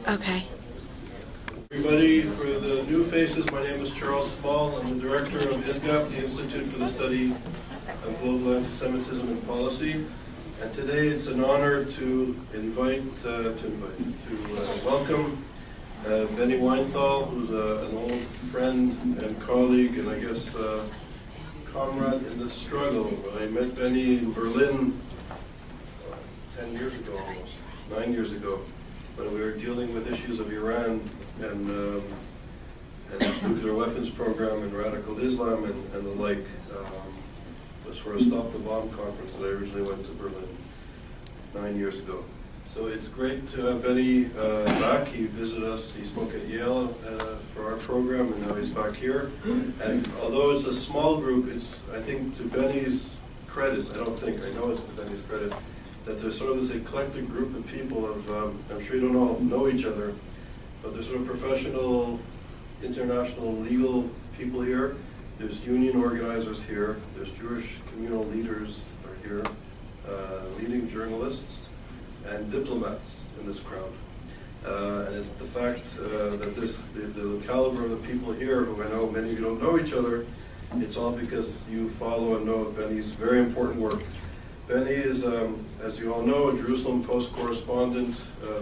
Okay. Everybody, for the new faces, my name is Charles Small. I'm the director of ISGAP, the Institute for the Study of Global Anti-Semitism and Policy. And today it's an honor to welcome Benny Weinthal, who's an old friend and colleague, and I guess comrade in the struggle. I met Benny in Berlin 10 years ago, almost 9 years ago, when we were dealing with issues of Iran and its nuclear weapons program and radical Islam and the like. It was for a Stop the Bomb conference that I originally went to Berlin 9 years ago. So it's great to have Benny back. He visited us, he spoke at Yale for our program, and now he's back here. And although it's a small group, it's, I think, to Benny's credit, I know it's to Benny's credit, that there's sort of this eclectic group of people of, I'm sure you don't all know each other, but there's sort of professional, international, legal people here. There's union organizers here. There's Jewish communal leaders are here, leading journalists, and diplomats in this crowd. And it's the fact that the caliber of the people here, who I know many of you don't know each other, it's all because you follow and know Benny's very important work. Benny is, as you all know, a Jerusalem Post correspondent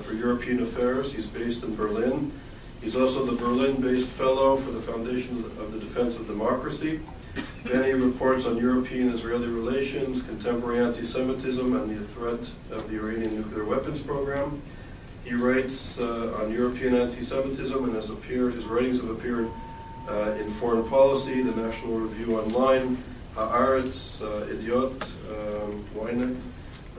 for European affairs. He's based in Berlin. He's also the Berlin-based fellow for the Foundation of the Defense of Democracy. Benny reports on European-Israeli relations, contemporary anti-Semitism, and the threat of the Iranian nuclear weapons program. He writes on European anti-Semitism and his writings have appeared in Foreign Policy, the National Review Online, Haaretz, Idiot, Ynet,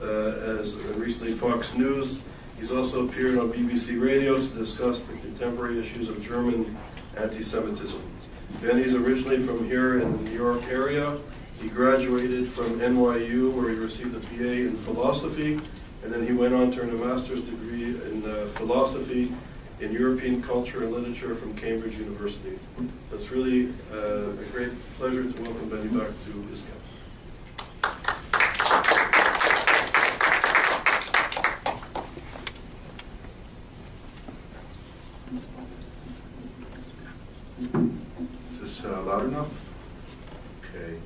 and recently Fox News. He's also appeared on BBC Radio to discuss the contemporary issues of German anti-Semitism. Benny's originally from here in the New York area. He graduated from NYU, where he received a BA in philosophy, and then he went on to earn a master's degree in philosophy in European culture and literature from Cambridge University. So it's really a great pleasure to welcome Benny back to ISGAP. Is this loud enough? Okay.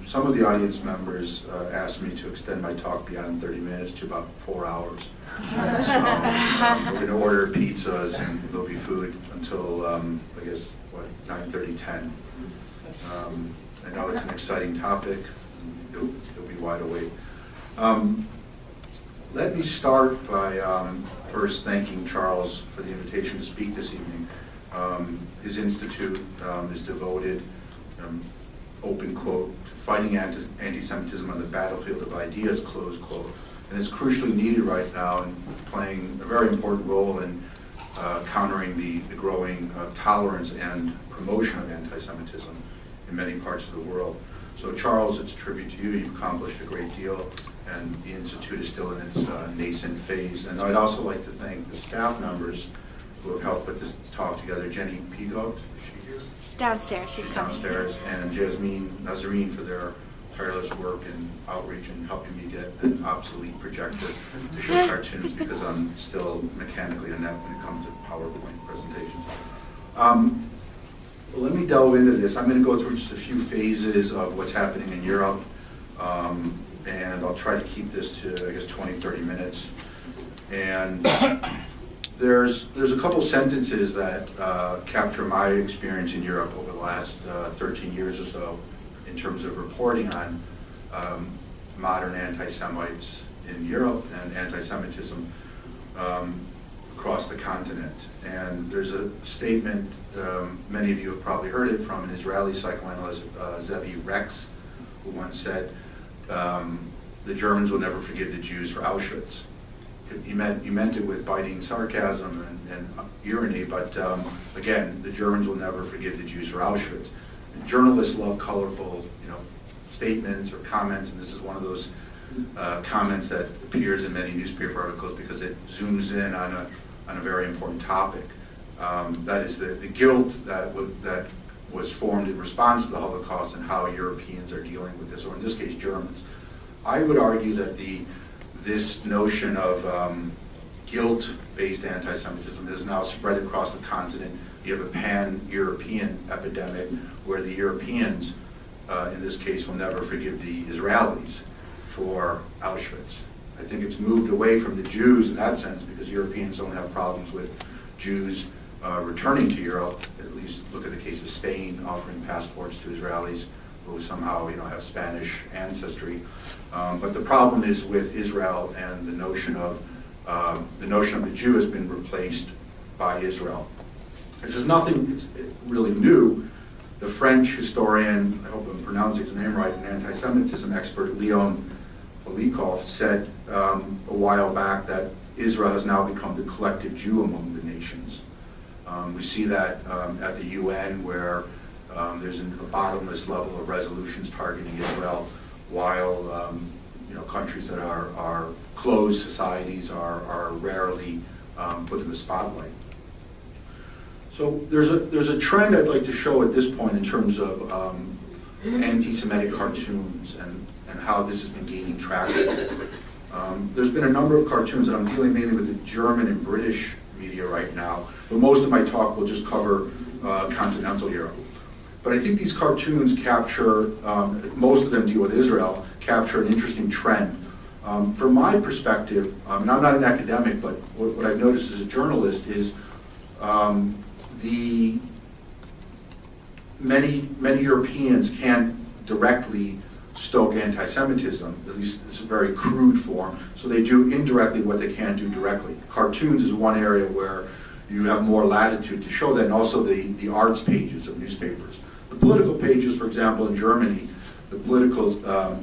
Some of the audience members asked me to extend my talk beyond 30 minutes to about 4 hours. So we're going to order pizzas and there'll be food until, I guess, 9:30, 10. I know it's an exciting topic. You'll be wide awake. Let me start by first thanking Charles for the invitation to speak this evening. His institute is devoted, open quote, to fighting anti-Semitism on the battlefield of ideas, close quote. And it's crucially needed right now and playing a very important role in countering the growing tolerance and promotion of anti-Semitism in many parts of the world. So Charles, it's a tribute to you. You've accomplished a great deal, and the Institute is still in its nascent phase. And I'd also like to thank the staff members who have helped put this talk together. Jenny Pigot, is she here? She's downstairs. She's downstairs, and Jasmine Nazarene for their tireless work and outreach and helping me get an obsolete projector to show cartoons because I'm still mechanically inept when it comes to PowerPoint presentations. Well, let me delve into this. I'm going to go through just a few phases of what's happening in Europe, and I'll try to keep this to, I guess, 20, 30 minutes. And there's a couple sentences that capture my experience in Europe over the last 13 years or so in terms of reporting on modern anti-Semites in Europe and anti-Semitism across the continent. And there's a statement, many of you have probably heard it, from an Israeli psychoanalyst, Zevi Rex, who once said, the Germans will never forgive the Jews for Auschwitz. He meant it with biting sarcasm and irony, but again, the Germans will never forgive the Jews for Auschwitz. And journalists love colorful, statements or comments, and this is one of those comments that appears in many newspaper articles because it zooms in on a very important topic. That is the guilt that was formed in response to the Holocaust and how Europeans are dealing with this, or in this case, Germans. I would argue that this notion of guilt-based anti-Semitism that has now spread across the continent. You have a pan-European epidemic where the Europeans, in this case, will never forgive the Israelis for Auschwitz. I think it's moved away from the Jews in that sense because Europeans don't have problems with Jews returning to Europe. At least look at the case of Spain offering passports to Israelis who somehow have Spanish ancestry. But the problem is with Israel, and the notion of the Jew has been replaced by Israel. This is nothing really new. The French historian, I hope I'm pronouncing his name right, an anti-Semitism expert, Leon Poliakov, said a while back that Israel has now become the collective Jew among the nations. We see that at the UN, where there's a bottomless level of resolutions targeting Israel, while countries that are closed societies are rarely put in the spotlight. So there's a trend I'd like to show at this point in terms of anti-Semitic cartoons and how this has been gaining traction. There's been a number of cartoons, and I'm dealing mainly with the German and British media right now, but most of my talk will just cover continental Europe. But I think these cartoons capture, most of them deal with Israel, capture an interesting trend. From my perspective, and I'm not an academic, but what I've noticed as a journalist is many Europeans can't directly stoke anti-Semitism, at least it's a very crude form, so they do indirectly what they can't do directly. Cartoons is one area where you have more latitude to show that, and also the arts pages of newspapers. The political pages, for example, in Germany, the political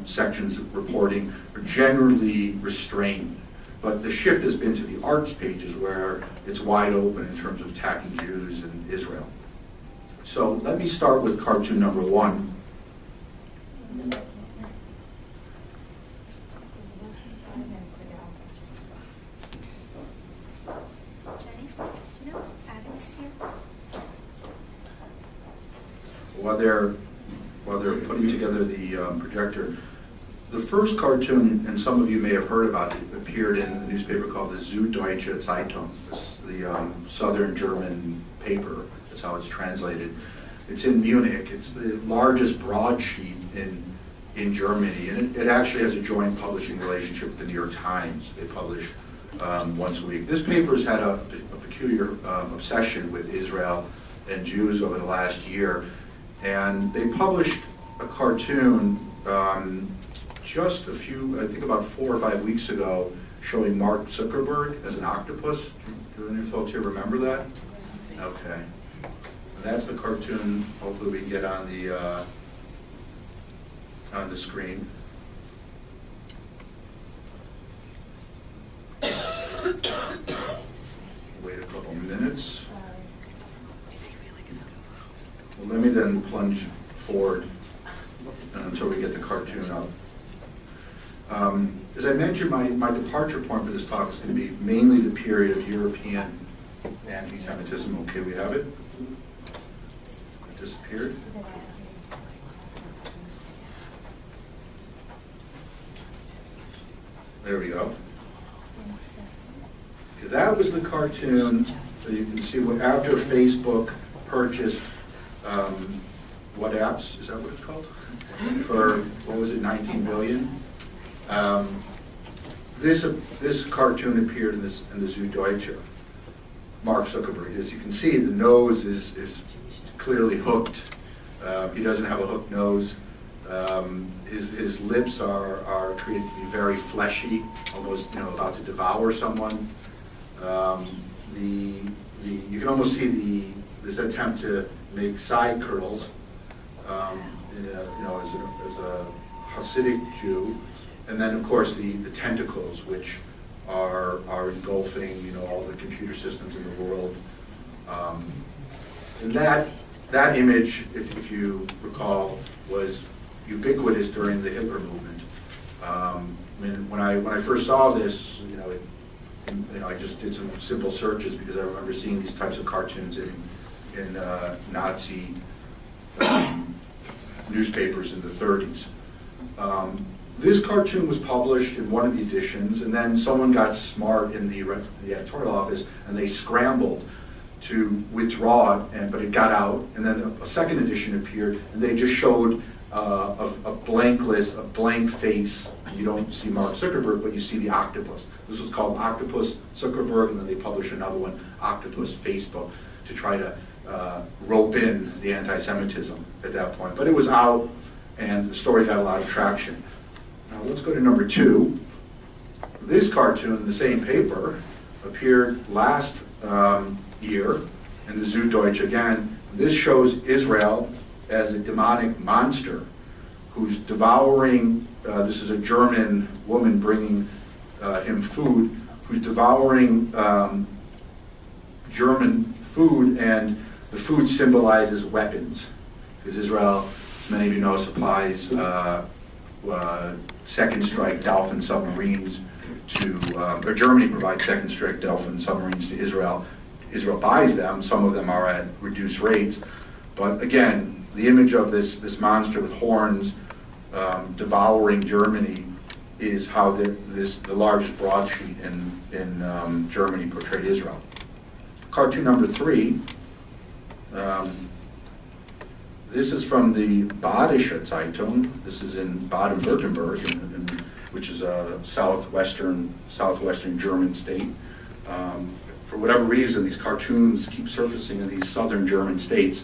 sections of reporting are generally restrained, but the shift has been to the arts pages where it's wide open in terms of attacking Jews and Israel. So let me start with cartoon number 1. While they're putting together the projector, the first cartoon, and some of you may have heard about it, appeared in a newspaper called the Süddeutsche Zeitung, the southern German paper. That's how it's translated. It's in Munich. It's the largest broadsheet in Germany, and it actually has a joint publishing relationship with the New York Times. They publish once a week. This paper has had a peculiar obsession with Israel and Jews over the last year, and they published a cartoon just I think about 4 or 5 weeks ago, showing Mark Zuckerberg as an octopus. Do any folks here remember that? Okay. And that's the cartoon. Hopefully we can get on the screen. Wait a couple minutes. Well, let me then plunge forward until we get the cartoon up. As I mentioned, my departure point for this talk is going to be mainly the period of European anti-Semitism. Okay, we have it. It disappeared. There we go. Okay, that was the cartoon. So you can see what after Facebook purchased what apps? Is that what it's called? For, what was it, 19 billion? This cartoon appeared in the Süddeutsche. Mark Zuckerberg. As you can see, the nose is clearly hooked. He doesn't have a hooked nose. His lips are created to be very fleshy, almost about to devour someone. You can almost see this attempt to make side curls. As a Hasidic Jew, and then of course the tentacles, which are engulfing all the computer systems in the world. And that image, if you recall, was ubiquitous during the Hitler movement. When I first saw this, I just did some simple searches because I remember seeing these types of cartoons in Nazi newspapers in the 30s. This cartoon was published in one of the editions, and then someone got smart in the editorial office, and they scrambled to withdraw it, but it got out, and then a second edition appeared, and they just showed a blank list, a blank face. You don't see Mark Zuckerberg, but you see the octopus. This was called Octopus Zuckerberg, and then they published another one, Octopus Facebook, to try to rope in the anti-Semitism at that point. But it was out, and the story got a lot of traction. Now let's go to number 2. This cartoon in the same paper appeared last year in the Süddeutsche again. This shows Israel as a demonic monster who's devouring, this is a German woman bringing him food, who's devouring German food, and the food symbolizes weapons, because Israel, as many of you know, supplies second strike Dolphin submarines to, or Germany provides second strike Dolphin submarines to Israel. Israel buys them, some of them are at reduced rates, but again, the image of this monster with horns devouring Germany is how the largest broadsheet in Germany portrayed Israel. Cartoon number 3, this is from the Badische Zeitung. This is in Baden-Württemberg, which is a southwestern German state. For whatever reason, these cartoons keep surfacing in these southern German states.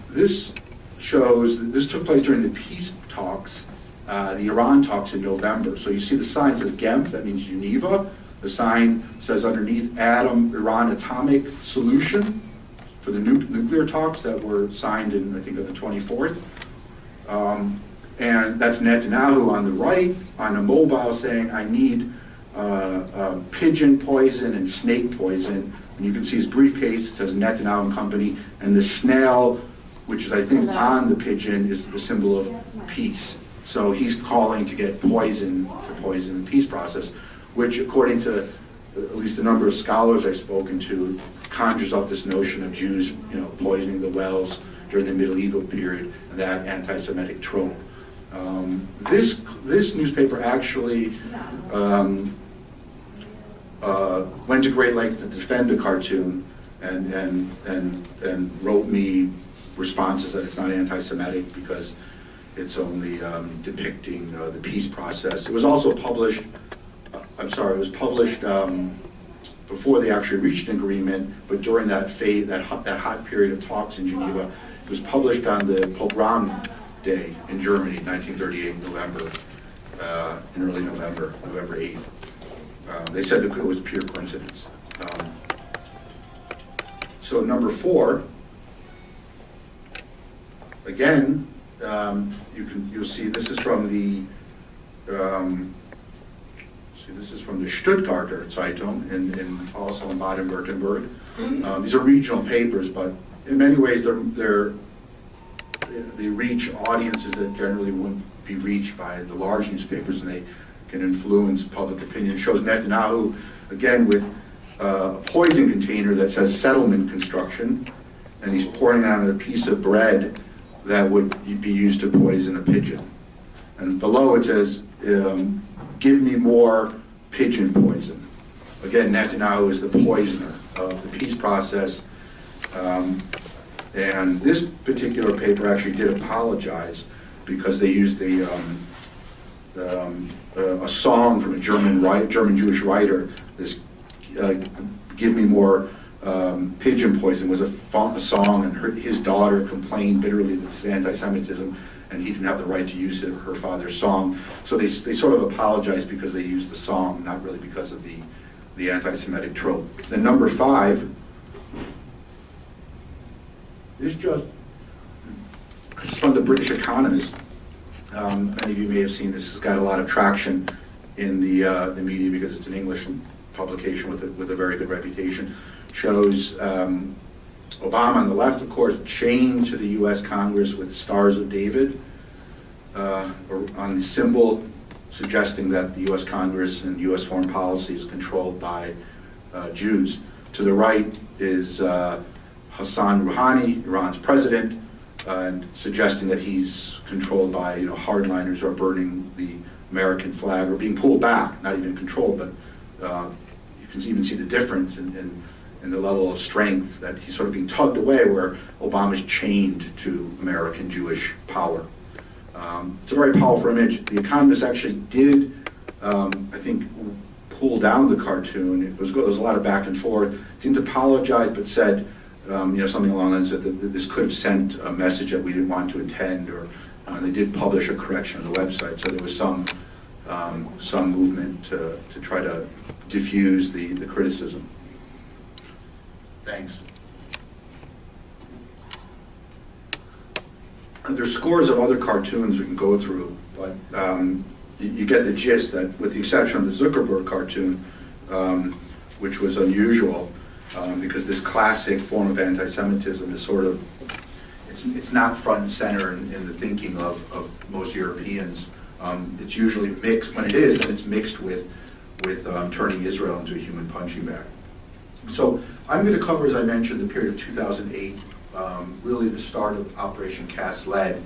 This shows, this took place during the peace talks, the Iran talks in November. So you see the sign says Genf, that means Geneva. The sign says underneath Iran atomic solution for the nuclear talks that were signed in, I think, on the 24th. And that's Netanyahu on the right, on a mobile, saying, I need pigeon poison and snake poison. And you can see his briefcase, it says Netanyahu and Company, and the snail, which is, I think, on the pigeon, is the symbol of peace. So he's calling to get poison, to poison the peace process, which, according to at least a number of scholars I've spoken to, conjures up this notion of Jews, poisoning the wells during the medieval period, and that anti-Semitic trope. This newspaper actually went to great lengths to defend the cartoon and wrote me responses that it's not anti-Semitic because it's only depicting the peace process. It was also published, it was published before they actually reached an agreement, but during that hot period of talks in Geneva. It was published on the Pogrom Day in Germany, 1938, November, in early November, November 8th. They said that it was pure coincidence. So number 4, again, you'll see this is from the Stuttgarter Zeitung, also in Baden-Württemberg. These are regional papers, but in many ways they reach audiences that generally wouldn't be reached by the large newspapers, and they can influence public opinion. It shows Netanyahu, again, with a poison container that says settlement construction, and he's pouring on a piece of bread that would be used to poison a pigeon. And below it says, give me more pigeon poison. Again, Netanyahu is the poisoner of the peace process. And this particular paper actually did apologize because they used a song from a German Jewish writer. This "Give Me More Pigeon Poison" was a song, and his daughter complained bitterly that this is anti-Semitism, and he didn't have the right to use her father's song. So they sort of apologized because they used the song, not really because of the anti-Semitic trope. Then number 5. This just from the British Economist. Many of you may have seen this. Has got a lot of traction in the media because it's an English publication with a very good reputation. Shows Obama on the left, of course, chained to the U.S. Congress with the Stars of David on the symbol, suggesting that the U.S. Congress and U.S. foreign policy is controlled by Jews. To the right is Hassan Rouhani, Iran's president, and suggesting that he's controlled by hardliners who are burning the American flag or being pulled back, not even controlled, but you can even see the difference in the level of strength that he's sort of being tugged away, where Obama's chained to American Jewish power. It's a very powerful image. The Economist actually did, I think, pull down the cartoon. There was a lot of back and forth. Didn't apologize, but said something along the lines that this could have sent a message that we didn't want to intend, or they did publish a correction on the website. So there was some movement to try to diffuse the criticism. Thanks. There's scores of other cartoons we can go through, but you get the gist that, with the exception of the Zuckerberg cartoon, which was unusual, because this classic form of anti-Semitism is sort of, it's not front and center in the thinking of most Europeans. It's usually mixed, when it is, then it's mixed with turning Israel into a human punching bag. So I'm going to cover, as I mentioned, the period of 2008, really the start of Operation Cast Lead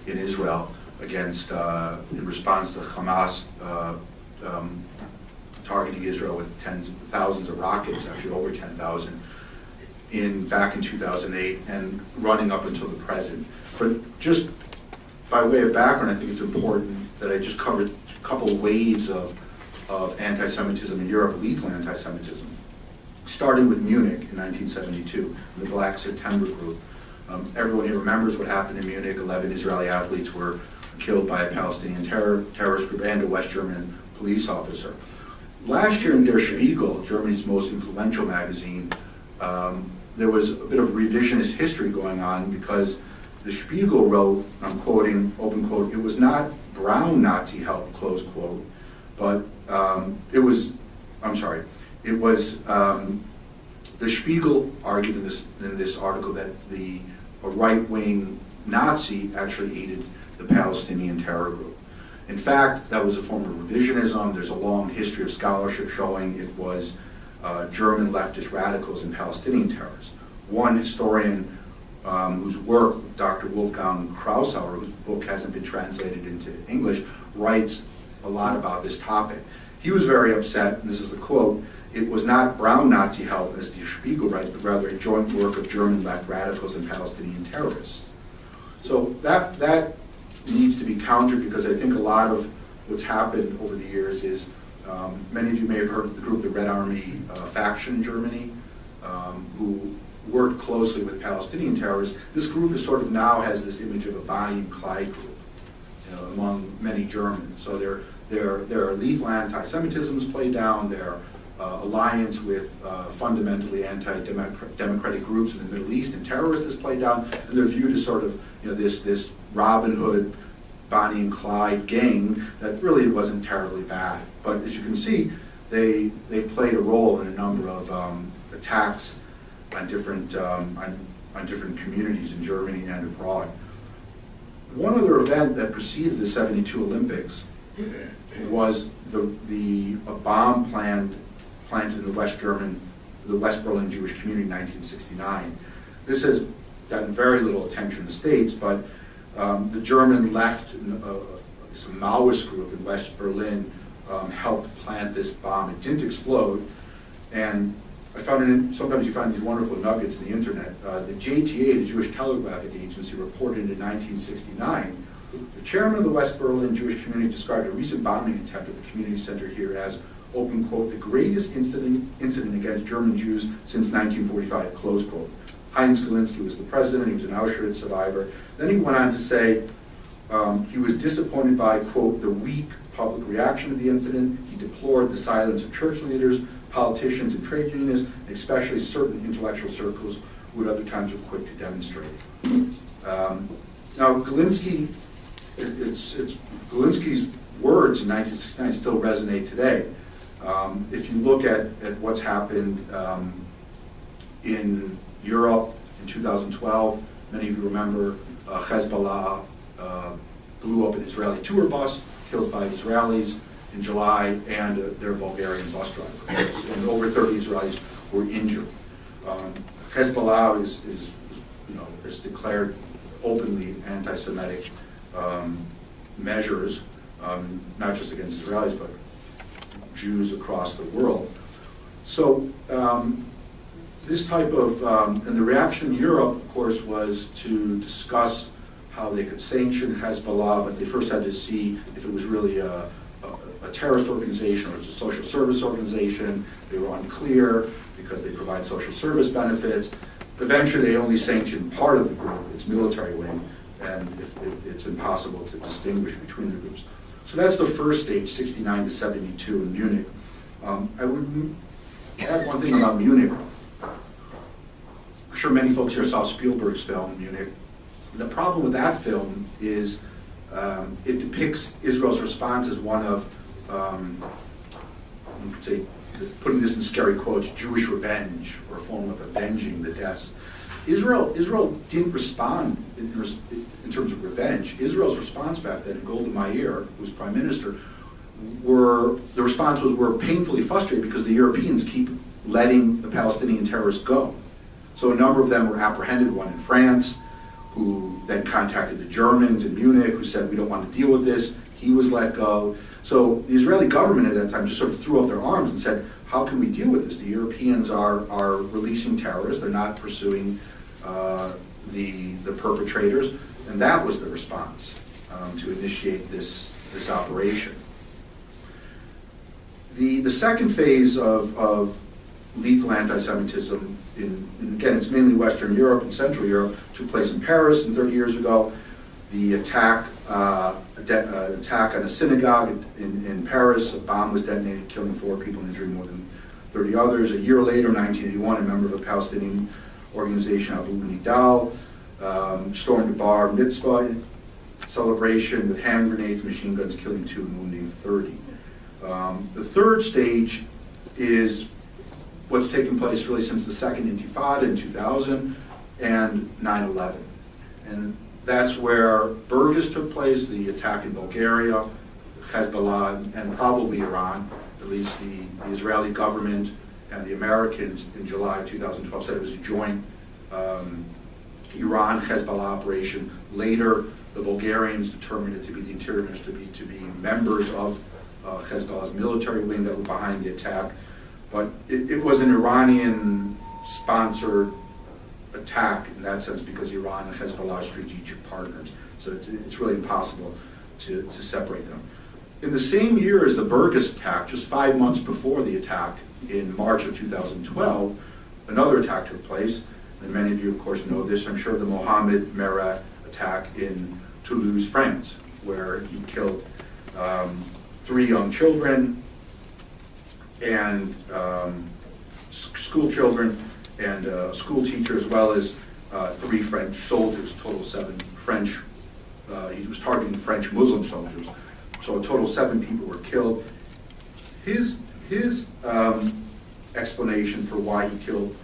in Israel against, in response to Hamas targeting Israel with tens of thousands of rockets, actually over 10,000, back in 2008 and running up until the present. But just by way of background, I think it's important that I just covered a couple of waves of anti-Semitism in Europe, lethal anti-Semitism. Starting with Munich in 1972, the Black September group. Everyone here remembers what happened in Munich. 11 Israeli athletes were killed by a Palestinian terrorist group and a West German police officer. Last year in Der Spiegel, Germany's most influential magazine, there was a bit of revisionist history going on, because the Spiegel wrote, I'm quoting, open quote, "It was not brown Nazi help," close quote, but it was the Spiegel argued in this article that a right-wing Nazi actually aided the Palestinian terror group. In fact, that was a form of revisionism. There's a long history of scholarship showing it was German leftist radicals and Palestinian terrorists. One historian whose work, Dr. Wolfgang Krausauer, whose book hasn't been translated into English, writes a lot about this topic. He was very upset, and this is the quote, "It was not brown Nazi help, as the Spiegel writes, but rather a joint work of German left radicals and Palestinian terrorists." So that needs to be countered, because I think a lot of what's happened over the years is, many of you may have heard of the group, the Red Army faction in Germany, who worked closely with Palestinian terrorists. This group is sort of now has this image of a Bonnie and Clyde group, among many Germans. So their lethal anti-Semitism is played down, their alliance with fundamentally anti-democratic groups in the Middle East and terrorists is played down, and they're viewed as sort of this Robin Hood, Bonnie and Clyde gang that really wasn't terribly bad. But as you can see, they played a role in a number of attacks on different communities in Germany and abroad. One other event that preceded the '72 Olympics was a bomb planted in the West Berlin Jewish community in 1969. This has gotten very little attention in the States, but the German left, some Maoist group in West Berlin, helped plant this bomb. It didn't explode, and I found sometimes you find these wonderful nuggets in the internet. The JTA, the Jewish Telegraphic Agency, reported in 1969, the chairman of the West Berlin Jewish community described a recent bombing attempt at the community center here as, open quote, "the greatest incident against German Jews since 1945, close quote." Heinz Galinsky was the president, he was an Auschwitz survivor. Then he went on to say he was disappointed by, quote, "the weak public reaction to the incident. He deplored the silence of church leaders, politicians, and trade unionists, and especially certain intellectual circles who at other times were quick to demonstrate." Now, Galinsky, Galinsky's words in 1969 still resonate today. If you look at what's happened in Europe in 2012, many of you remember Hezbollah blew up an Israeli tour bus, killed 5 Israelis in July, and their Bulgarian bus driver. And over 30 Israelis were injured. Hezbollah is declared openly anti-Semitic measures, not just against Israelis, but Jews across the world. So this type of, and the reaction in Europe, of course, was to discuss how they could sanction Hezbollah, but they first had to see if it was really a terrorist organization or it's a social service organization. They were unclear because they provide social service benefits. Eventually, they only sanctioned part of the group, its military wing, and it's impossible to distinguish between the groups. So that's the first stage, 69 to 72 in Munich. I would add one thing about Munich. I'm sure many folks here saw Spielberg's film, Munich. The problem with that film is it depicts Israel's response as one of, say, putting this in scary quotes, Jewish revenge, or a form of avenging the deaths. Israel didn't respond in terms of revenge. Israel's response back then, Golda Meir, who was prime minister, the response was, we're painfully frustrated because the Europeans keep letting the Palestinian terrorists go. So a number of them were apprehended, one in France, who then contacted the Germans in Munich, who said, we don't want to deal with this. He was let go. So the Israeli government at that time just sort of threw up their arms and said, how can we deal with this? The Europeans are releasing terrorists. They're not pursuing the perpetrators. And that was the response to initiate this operation. The second phase of lethal anti-Semitism, again, it's mainly Western Europe and Central Europe, took place in Paris 30 years ago. The attack on a synagogue in Paris, a bomb was detonated, killing 4 people and injuring more than 30 others. A year later, 1981, a member of the Palestinian organization Abu Nidal stormed a bar mitzvah celebration with hand grenades, machine guns, killing 2 and wounding 30. The third stage is what's taken place really since the Second Intifada in 2000 and 9/11. And that's where Burgas took place, the attack in Bulgaria, Hezbollah, and probably Iran. At least the Israeli government and the Americans in July 2012 said it was a joint Iran-Hezbollah operation. Later, the Bulgarians determined it to be the Interior Minister to be members of Hezbollah's military wing that were behind the attack. But it was an Iranian-sponsored attack in that sense because Iran and Hezbollah are strategic partners. So it's really impossible to separate them. In the same year as the Burgas attack, just 5 months before the attack, in March of 2012, another attack took place. And many of you, of course, know this. I'm sure the Mohamed Merah attack in Toulouse, France, where he killed 3 young children and school children and a school teacher, as well as 3 French soldiers, total 7 French. He was targeting French Muslim soldiers. So a total 7 people were killed. His explanation for why he killed,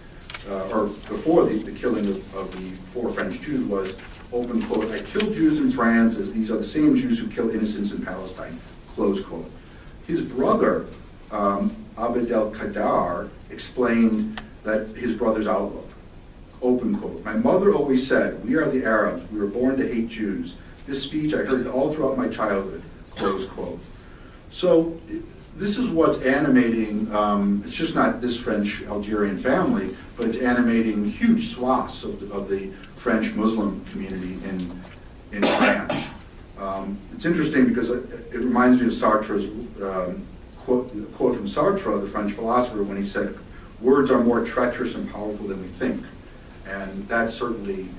or before the killing of the 4 French Jews was, open quote, "I kill Jews in France as these are the same Jews who kill innocents in Palestine," close quote. His brother, Abd el-Qadar, explained that his brother's outlook, open quote, "My mother always said, we are the Arabs, we were born to hate Jews. This speech, I heard it all throughout my childhood," close quote. So this is what's animating, it's just not this French Algerian family, but it's animating huge swaths of the French Muslim community in France. It's interesting because it reminds me of Sartre's quote from Sartre, the French philosopher, when he said, "Words are more treacherous and powerful than we think." And that's certainly,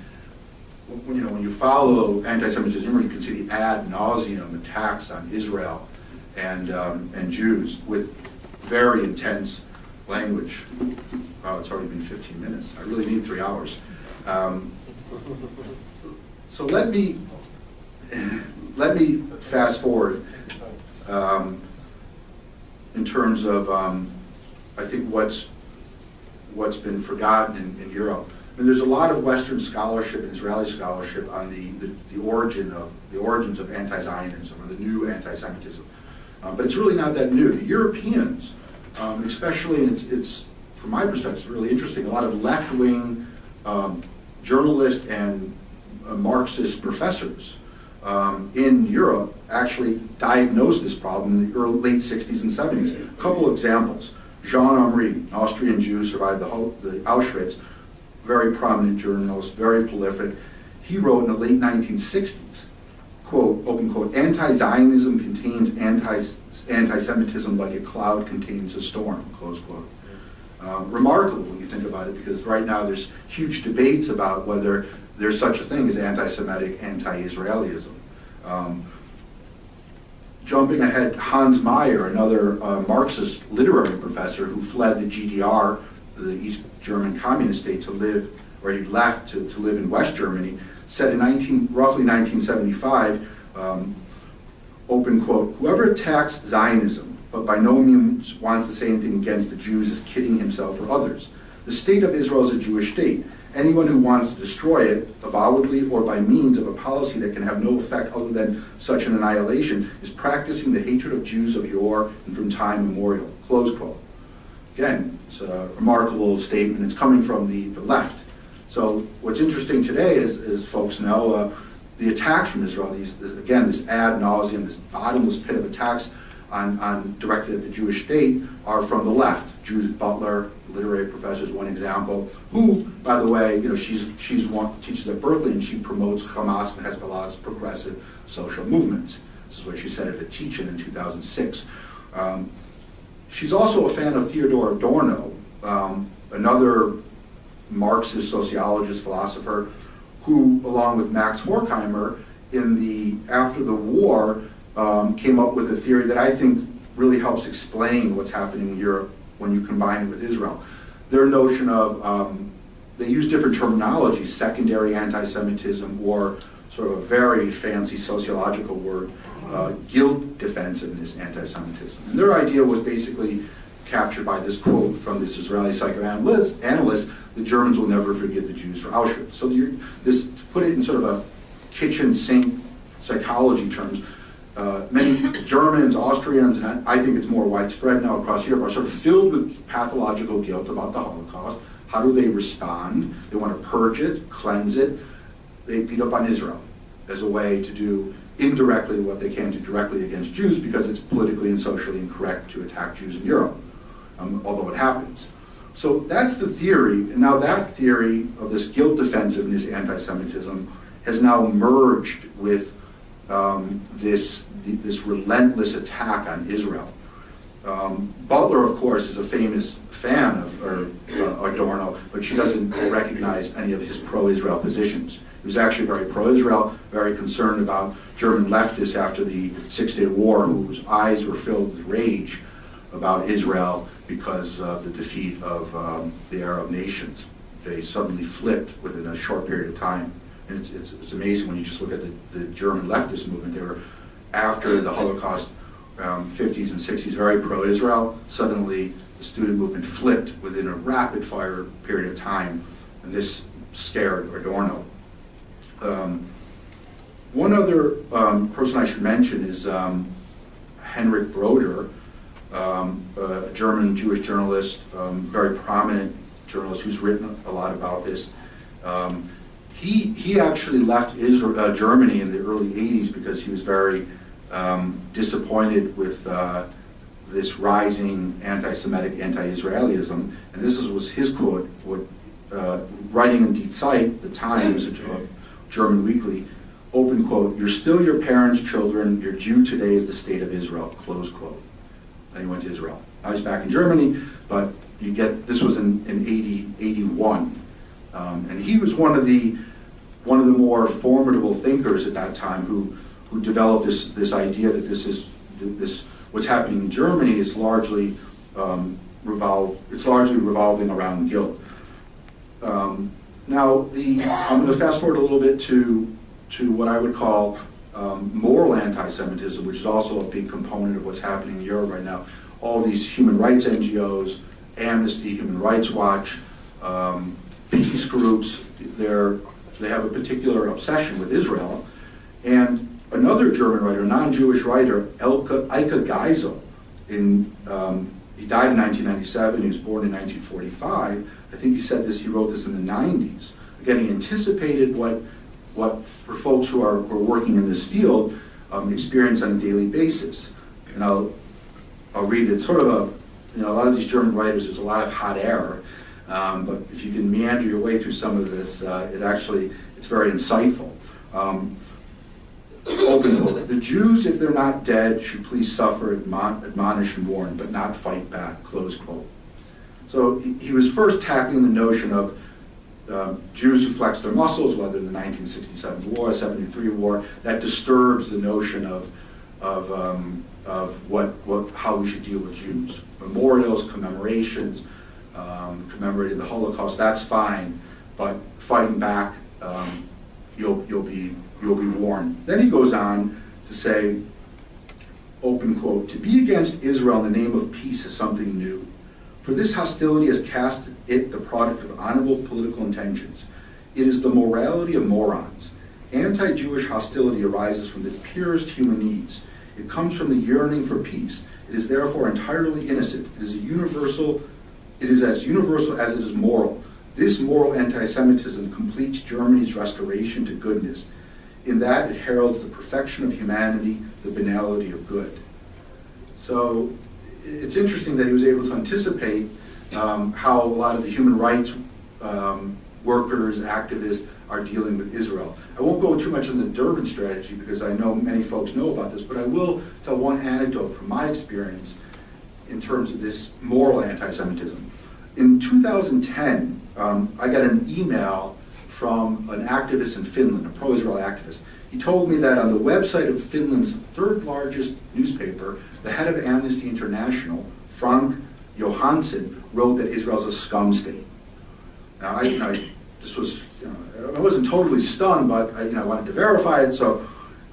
when you follow anti-Semitism, you can see the ad nauseum attacks on Israel and Jews with very intense language. Wow, it's already been 15 minutes. I really need 3 hours. So let me fast forward in terms of I think what's been forgotten in Europe. I mean, there's a lot of Western scholarship and Israeli scholarship on the origins of anti-Zionism or the new anti-Semitism, but it's really not that new. The Europeans, especially, and it's from my perspective, it's really interesting. A lot of left-wing journalists and Marxist professors in Europe actually diagnosed this problem in the late 60s and 70s. A couple of examples. Jean Omri, an Austrian Jew, survived the Auschwitz, very prominent journalist, very prolific. He wrote in the late 1960s, quote, open quote, "Anti-Zionism contains anti-Semitism like a cloud contains a storm," close quote. Remarkable when you think about it, because right now there's huge debates about whether there's such a thing as anti-Semitic anti-Israelism. Jumping ahead, Hans Meyer, another Marxist literary professor who fled the GDR, the East German Communist state, to live, or he left to live in West Germany, said in roughly 1975, open quote, "Whoever attacks Zionism, but by no means wants to say anything against the Jews, is kidding himself or others. The state of Israel is a Jewish state. Anyone who wants to destroy it, avowedly or by means of a policy that can have no effect other than such an annihilation, is practicing the hatred of Jews of yore and from time immemorial," close quote. Again, it's a remarkable statement. It's coming from the left. So what's interesting today is, as folks know, the attacks from Israel, this ad nauseum, this bottomless pit of attacks directed at the Jewish state are from the left. Judith Butler, literary professor, is one example, who, by the way, she's teaches at Berkeley, and she promotes Hamas and Hezbollah's progressive social movements. This is what she said at a teach-in in 2006. She's also a fan of Theodor Adorno, another Marxist sociologist, philosopher, who, along with Max Horkheimer, after the war, came up with a theory that I think really helps explain what's happening in Europe when you combine it with Israel. Their notion of, they use different terminology, secondary anti-Semitism, or sort of a very fancy sociological word, guilt defensiveness anti-Semitism. And their idea was basically captured by this quote from this Israeli psychoanalyst, "The Germans will never forgive the Jews for Auschwitz." So to put it in sort of a kitchen sink psychology terms, many Germans, Austrians, and I think it's more widespread now across Europe, are sort of filled with pathological guilt about the Holocaust. How do they respond? They want to purge it, cleanse it. They beat up on Israel as a way to do indirectly what they can do directly against Jews, because it's politically and socially incorrect to attack Jews in Europe, although it happens. So that's the theory, and now that theory of this guilt defensiveness anti-Semitism has now merged with this relentless attack on Israel. Butler, of course, is a famous fan of Adorno, but she doesn't recognize any of his pro-Israel positions. He was actually very pro-Israel, very concerned about German leftists after the Six-Day War, whose eyes were filled with rage about Israel because of the defeat of the Arab nations. They suddenly flipped within a short period of time. And it's amazing when you just look at the German leftist movement. They were, after the Holocaust, 50s and 60s, very pro-Israel. Suddenly, the student movement flipped within a rapid-fire period of time, and this scared Adorno. One other person I should mention is Henrik Broder, a German Jewish journalist, very prominent journalist who's written a lot about this. He actually left Germany in the early 80s because he was very disappointed with this rising anti-Semitic anti-Israelism, and this was his quote, writing in Die Zeit, the Times, a German weekly, open quote, "You're still your parents' children, your Jew today is the state of Israel," close quote. Then he went to Israel. Now he's back in Germany, but you get, this was in 81. And he was one of the more formidable thinkers at that time who developed this idea that what's happening in Germany is largely revolving around guilt. Now I'm going to fast forward a little bit to what I would call moral anti-Semitism, which is also a big component of what's happening in Europe right now. All these human rights NGOs, Amnesty, Human Rights Watch, peace groups, they have a particular obsession with Israel. And another German writer, non-Jewish writer, Eike Geisel, he died in 1997, he was born in 1945. I think he wrote this in the 90s. Again, he anticipated what what for folks who are working in this field experience on a daily basis. And I'll read it. It's sort of a lot of these German writers, there's a lot of hot air, but if you can meander your way through some of this, it's very insightful. Open quote, "The Jews, if they're not dead, should please suffer, admonish, and warn, but not fight back," close quote. So he was first tackling the notion of Jews who flex their muscles, whether in the 1967 war, 73 war, that disturbs the notion of how we should deal with Jews. Memorials, commemorations, commemorating the Holocaust, that's fine, but fighting back, you'll be warned. Then he goes on to say, open quote, "To be against Israel in the name of peace is something new. For this hostility has cast it the product of honorable political intentions. It is the morality of morons. Anti-Jewish hostility arises from the purest human needs. It comes from the yearning for peace. It is therefore entirely innocent. It is as universal as it is moral. This moral anti-Semitism completes Germany's restoration to goodness. In that it heralds the perfection of humanity, the banality of good." So it's interesting that he was able to anticipate how a lot of the human rights workers, activists are dealing with Israel. I won't go too much on the Durban strategy because I know many folks know about this, but I will tell one anecdote from my experience in terms of this moral anti-Semitism. In 2010, I got an email from an activist in Finland, a pro-Israel activist. He told me that on the website of Finland's third largest newspaper, the head of Amnesty International, Frank Johansson, wrote that Israel's a scum state. Now, I wasn't totally stunned, but I wanted to verify it, so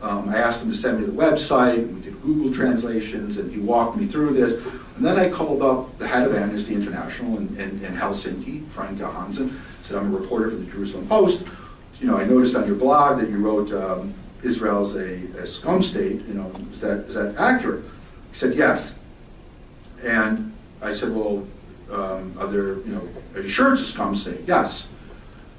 I asked him to send me the website, and we did Google translations, and he walked me through this. And then I called up the head of Amnesty International in Helsinki, Frank Johansson, said, "I'm a reporter for the Jerusalem Post. I noticed on your blog that you wrote Israel's a scum state. Is that accurate?" He said, "Yes." And I said, "Well, are you sure it's a scum state?" "Yes."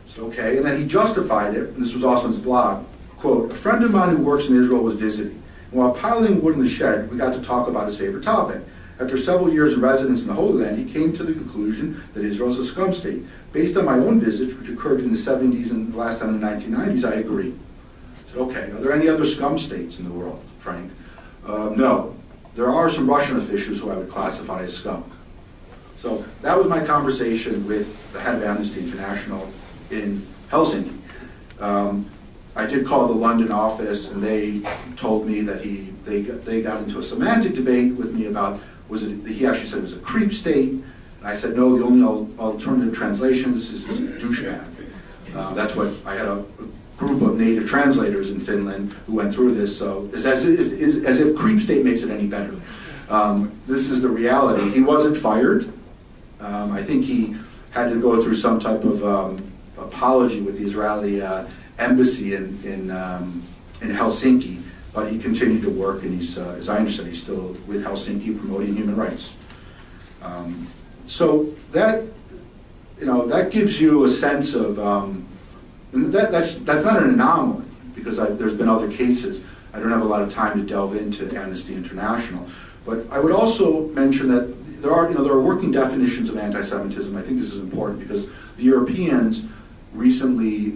I said, "Okay." And then he justified it, and this was also on his blog, quote, "A friend of mine who works in Israel was visiting. And while piling wood in the shed, we got to talk about his favorite topic. After several years of residence in the Holy Land, he came to the conclusion that Israel is a scum state. Based on my own visits, which occurred in the 70s and the last time in the 1990s, I agree." I said, "Okay, are there any other scum states in the world, Frank?" "No. There are some Russian officials who I would classify as scum." So that was my conversation with the head of Amnesty International in Helsinki. I did call the London office, and they told me that they got into a semantic debate with me about, he actually said it was a creep state, and I said, no, the only alternative translations is douchebag. That's what, I had a group of native translators in Finland who went through this, so it's as if creep state makes it any better. This is the reality. He wasn't fired. I think he had to go through some type of apology with the Israeli embassy in Helsinki, but he continued to work, and he's, as I understand, he's still with Helsinki promoting human rights. So that gives you a sense of, that's not an anomaly, because there's been other cases. I don't have a lot of time to delve into Amnesty International, but I would also mention that there are working definitions of anti-Semitism. I think this is important because the Europeans recently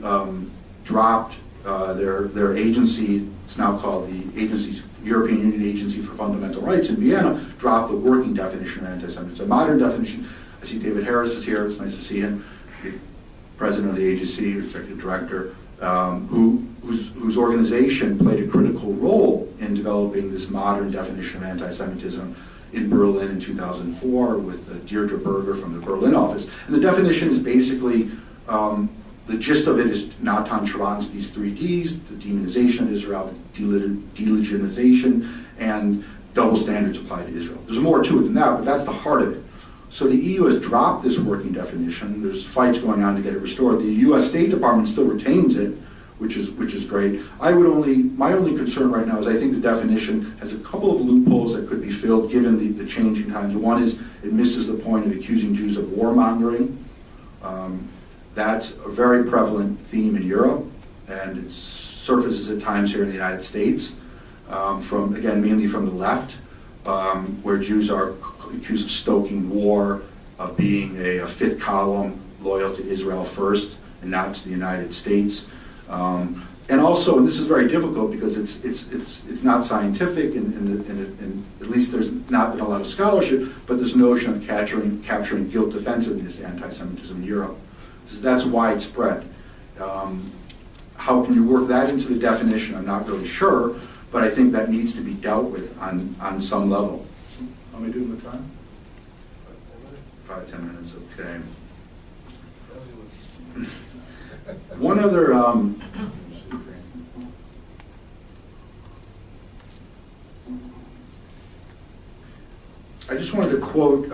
dropped their agency. It's now called the European Union Agency for Fundamental Rights in Vienna, dropped the working definition of anti-Semitism. A modern definition, I see David Harris is here, it's nice to see him, the president of the agency, executive director, whose organization played a critical role in developing this modern definition of anti-Semitism in Berlin in 2004 with Deirdre Berger from the Berlin office. And the definition is basically, the gist of it is Natan Sharansky's 3 Ds, the demonization of Israel, the delegitimization, and double standards applied to Israel. There's more to it than that, but that's the heart of it. So the EU has dropped this working definition. There's fights going on to get it restored. The US State Department still retains it, which is great. My only concern right now is I think the definition has a couple of loopholes that could be filled given the changing times. One is it misses the point of accusing Jews of warmongering. That's a very prevalent theme in Europe. and it surfaces at times here in the United States, mainly from the left, where Jews are accused of stoking war, of being a fifth column, loyal to Israel first and not to the United States. And also, and this is very difficult because it's not scientific, and at least there's not been a lot of scholarship, but this notion of capturing guilt defensiveness anti-Semitism in Europe. So that's widespread. How can you work that into the definition? I'm not really sure, but I think that needs to be dealt with on some level. How am I doing with time? 5-10 minutes, okay. One other, I just wanted to quote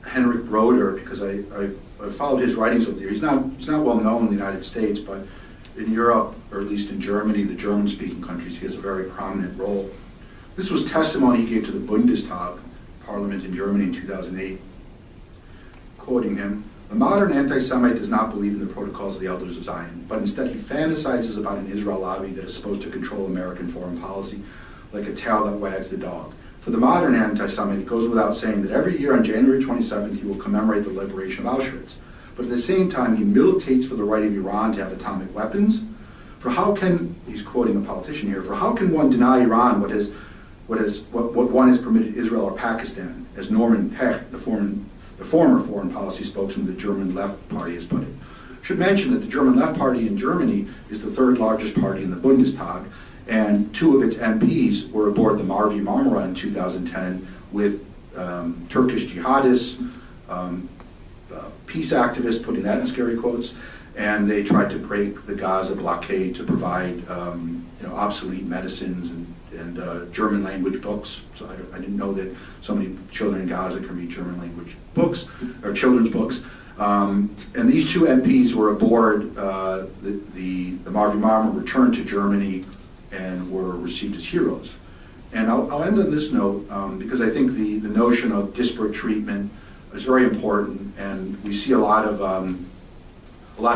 Henrik Broder, because I followed his writings over the years. He's not well known in the United States, but in Europe, or at least in Germany, the German-speaking countries, he has a very prominent role. This was testimony he gave to the Bundestag, Parliament in Germany in 2008. Quoting him, "The modern anti-Semite does not believe in the protocols of the elders of Zion, but instead he fantasizes about an Israel lobby that is supposed to control American foreign policy like a tail that wags the dog. For the modern anti-Semite, it goes without saying that every year on January 27th he will commemorate the liberation of Auschwitz. But at the same time, he militates for the right of Iran to have atomic weapons. For how can," he's quoting a politician here, "for how can one deny Iran what one has permitted Israel or Pakistan," as Norman Peck, the former foreign policy spokesman of the German Left Party, has put it. Should mention that the German Left Party in Germany is the third largest party in the Bundestag, and 2 of its MPs were aboard the Mavi Marmara in 2010 with Turkish jihadists, peace activists, putting that in scary quotes, and they tried to break the Gaza blockade to provide obsolete medicines and German language books. So I didn't know that so many children in Gaza can read German language books, or children's books. And these 2 MPs were aboard the Mavi Marmara, returned to Germany, and were received as heroes. And I'll end on this note, because I think the notion of disparate treatment is very important, and we see a lot of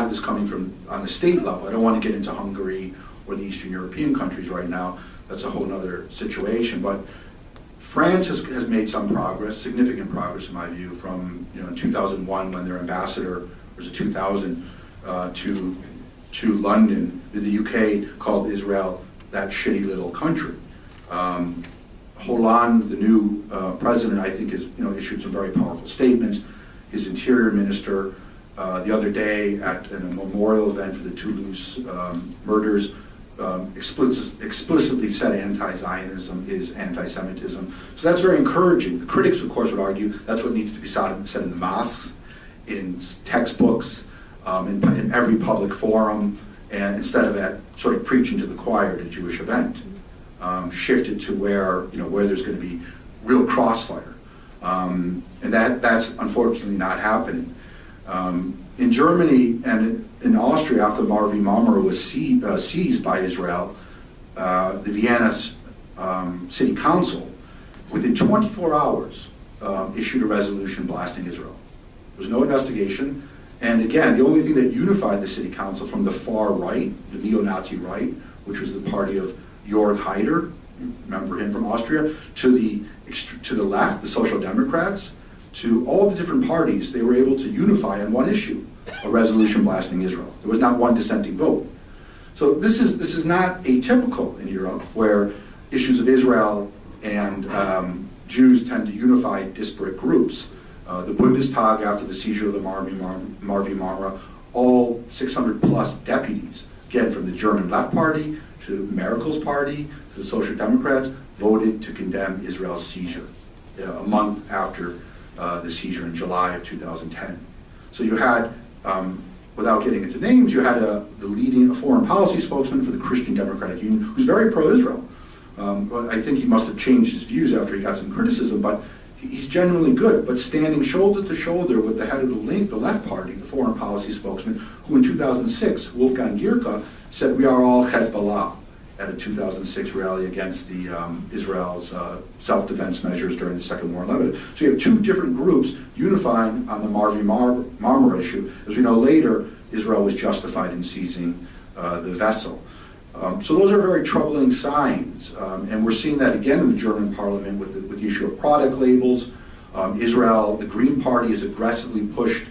this coming from on the state level. I don't want to get into Hungary or the Eastern European countries right now. That's a whole other situation. But France has made some progress, significant progress in my view, from in 2001 when their ambassador, or was it 2000, to London, the UK called Israel that shitty little country. Hollande, the new president, I think has issued some very powerful statements. His interior minister the other day at a memorial event for the Toulouse murders explicitly said anti-Zionism is anti-Semitism. So that's very encouraging. The critics, of course, would argue that's what needs to be said in the mosques, in textbooks, in every public forum, and instead of at sort of preaching to the choir at a Jewish event, shifted to where there's going to be real crossfire, and that's unfortunately not happening. In Germany and in Austria, after Mavi Marmara was seized by Israel, the Vienna City Council, within 24 hours, issued a resolution blasting Israel. There was no investigation. And again, the only thing that unified the city council from the far right, the neo-Nazi right, which was the party of Jörg Haider, remember him from Austria, to the left, the Social Democrats, to all the different parties, they were able to unify on one issue, a resolution blasting Israel. There was not one dissenting vote. So this is not atypical in Europe, where issues of Israel and Jews tend to unify disparate groups. The Bundestag, after the seizure of the Mavi Marmara, all 600 plus deputies, again from the German Left Party to Merkel's party to the Social Democrats, voted to condemn Israel's seizure a month after the seizure in July of 2010. So you had, without getting into names, you had the leading foreign policy spokesman for the Christian Democratic Union, who's very pro-Israel. I think he must have changed his views after he got some criticism, but he's genuinely good, but standing shoulder to shoulder with the head of the Left Party, the foreign policy spokesman, who in 2006, Wolfgang Gierke, said we are all Hezbollah at a 2006 rally against the Israel's self-defense measures during the Second War in Lebanon. So you have 2 different groups unifying on the Mavi Marmara issue. As we know later, Israel was justified in seizing the vessel. So those are very troubling signs, and we're seeing that again in the German parliament with the issue of product labels. Israel, the Green Party has aggressively pushed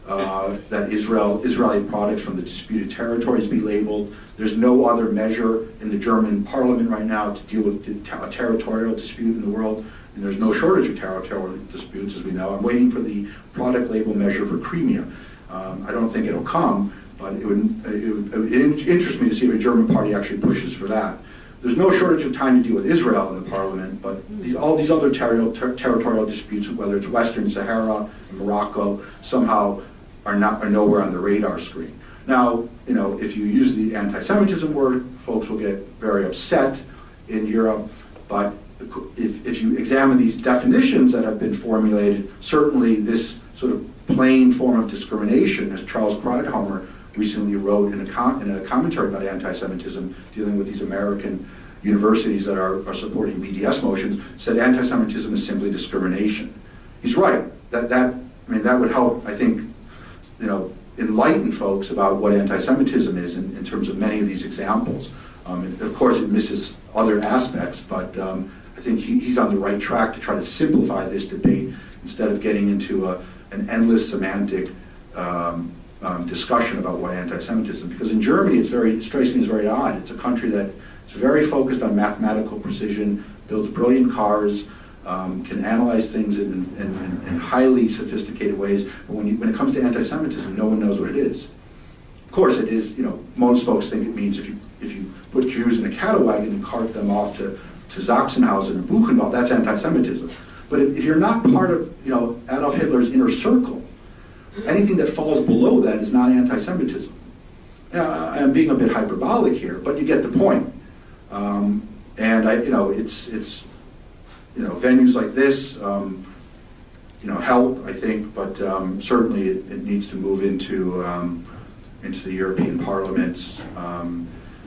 that Israeli products from the disputed territories be labeled. There's no other measure in the German parliament right now to deal with a territorial dispute in the world, and there's no shortage of territorial disputes, as we know. I'm waiting for the product label measure for Crimea. I don't think it'll come, but it would interest me to see if the German party actually pushes for that. There's no shortage of time to deal with Israel in the parliament, but all these other territorial disputes, whether it's Western Sahara and Morocco, somehow are nowhere on the radar screen. Now, if you use the anti-Semitism word, folks will get very upset in Europe, but if you examine these definitions that have been formulated, certainly this sort of plain form of discrimination, as Charles Kreidheimer recently wrote in a commentary about anti-Semitism, dealing with these American universities that are supporting BDS motions, said anti-Semitism is simply discrimination. He's right. That would help, I think, enlighten folks about what anti-Semitism is in terms of many of these examples. Of course, it misses other aspects, but I think he's on the right track to try to simplify this debate instead of getting into an endless semantic discussion about what anti-Semitism. Because in Germany, it strikes me as very odd. It's a country that is very focused on mathematical precision, builds brilliant cars, can analyze things in highly sophisticated ways. But when it comes to anti-Semitism, no one knows what it is. Of course, it is. Most folks think it means if you put Jews in a cattle wagon and cart them off to Sachsenhausen and Buchenwald, that's anti-Semitism. But if you're not part of Adolf Hitler's inner circle, anything that falls below that is not anti-Semitism. I'm being a bit hyperbolic here, but you get the point. And it's venues like this, help, I think, but certainly it needs to move into the European parliaments,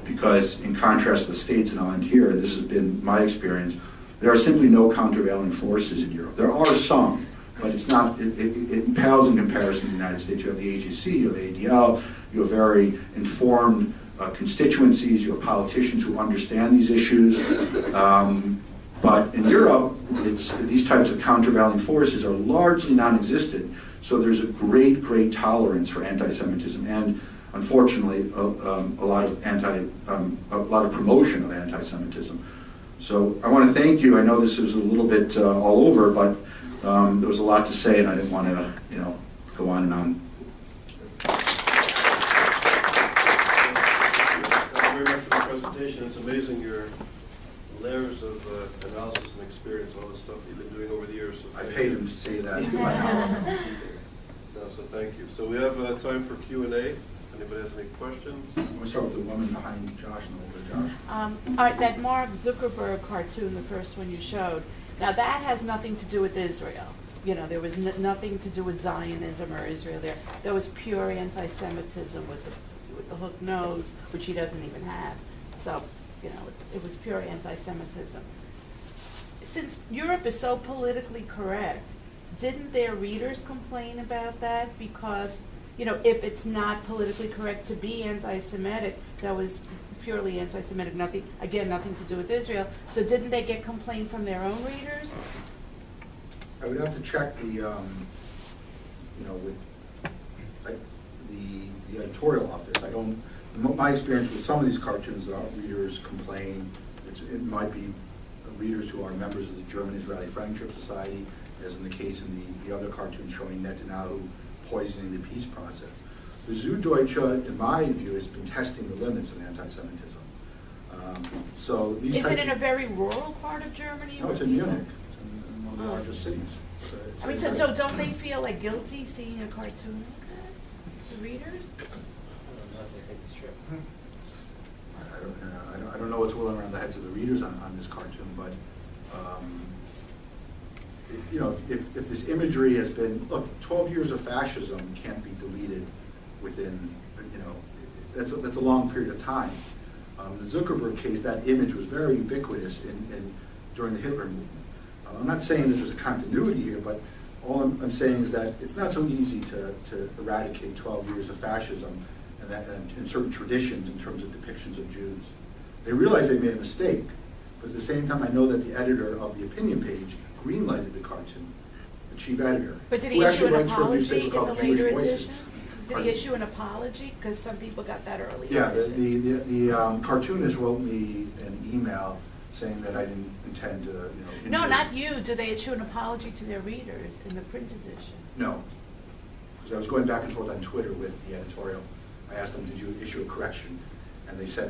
because in contrast to the States, and I'll end here, and this has been my experience, there are simply no countervailing forces in Europe. There are some, but it's not. It pales in comparison to the United States. You have the AGC, you have ADL, you have very informed constituencies, you have politicians who understand these issues. But in Europe, these types of countervailing forces are largely non-existent. So there's a great tolerance for anti-Semitism, and unfortunately, a lot of promotion of anti-Semitism. So I want to thank you. I know this was a little bit all over, but there was a lot to say, and I didn't want to, go on and on. Thank you very much for the presentation. It's amazing your layers of analysis and experience, all the stuff you've been doing over the years. So I paid him to say that. No, so thank you. So we have time for Q&A. Anybody has any questions? We'll start with the woman behind Josh and over to Josh. All right, that Mark Zuckerberg cartoon, the first one you showed, now that has nothing to do with Israel. There was nothing to do with Zionism or Israel there. There was pure anti-Semitism with the hook nose, which he doesn't even have. So, it was pure anti-Semitism. Since Europe is so politically correct, didn't their readers complain about that? Because if it's not politically correct to be anti-Semitic, that was purely anti-Semitic, nothing to do with Israel. So didn't they get complaint from their own readers? I would have to check the editorial office. My experience with some of these cartoons, readers complain. It might be readers who are members of the German-Israeli Friendship Society, as in the case in the other cartoon showing Netanyahu poisoning the peace process. The Süddeutsche, in my view, has been testing the limits of anti-Semitism. So these Is it in a very rural part of Germany? No, it's in Munich. It's in one of the largest cities. So don't they feel guilty seeing a cartoon like that? The readers? I don't know if they think it's true. I don't know what's rolling around the heads of the readers on this cartoon, but if this imagery has been, look, 12 years of fascism can't be deleted within, that's a long period of time. The Zuckerberg case, that image was very ubiquitous during the Hitler movement. I'm not saying that there's a continuity here, but All I'm saying is that it's not so easy to eradicate 12 years of fascism and certain traditions in terms of depictions of Jews. They realize they made a mistake, but at the same time I know that the editor of the opinion page greenlighted the cartoon, the chief editor. But did who he issue actually an writes for a apology newspaper in the called Jewish later Voices. editions? Did Pardon? he issue an apology? Because some people got that early. Yeah, edition. the cartoonist wrote me an email saying that I didn't intend to, No, injure- not you. Do they issue an apology to their readers in the print edition? No, because I was going back and forth on Twitter with the editorial. I asked them, did you issue a correction? And they said,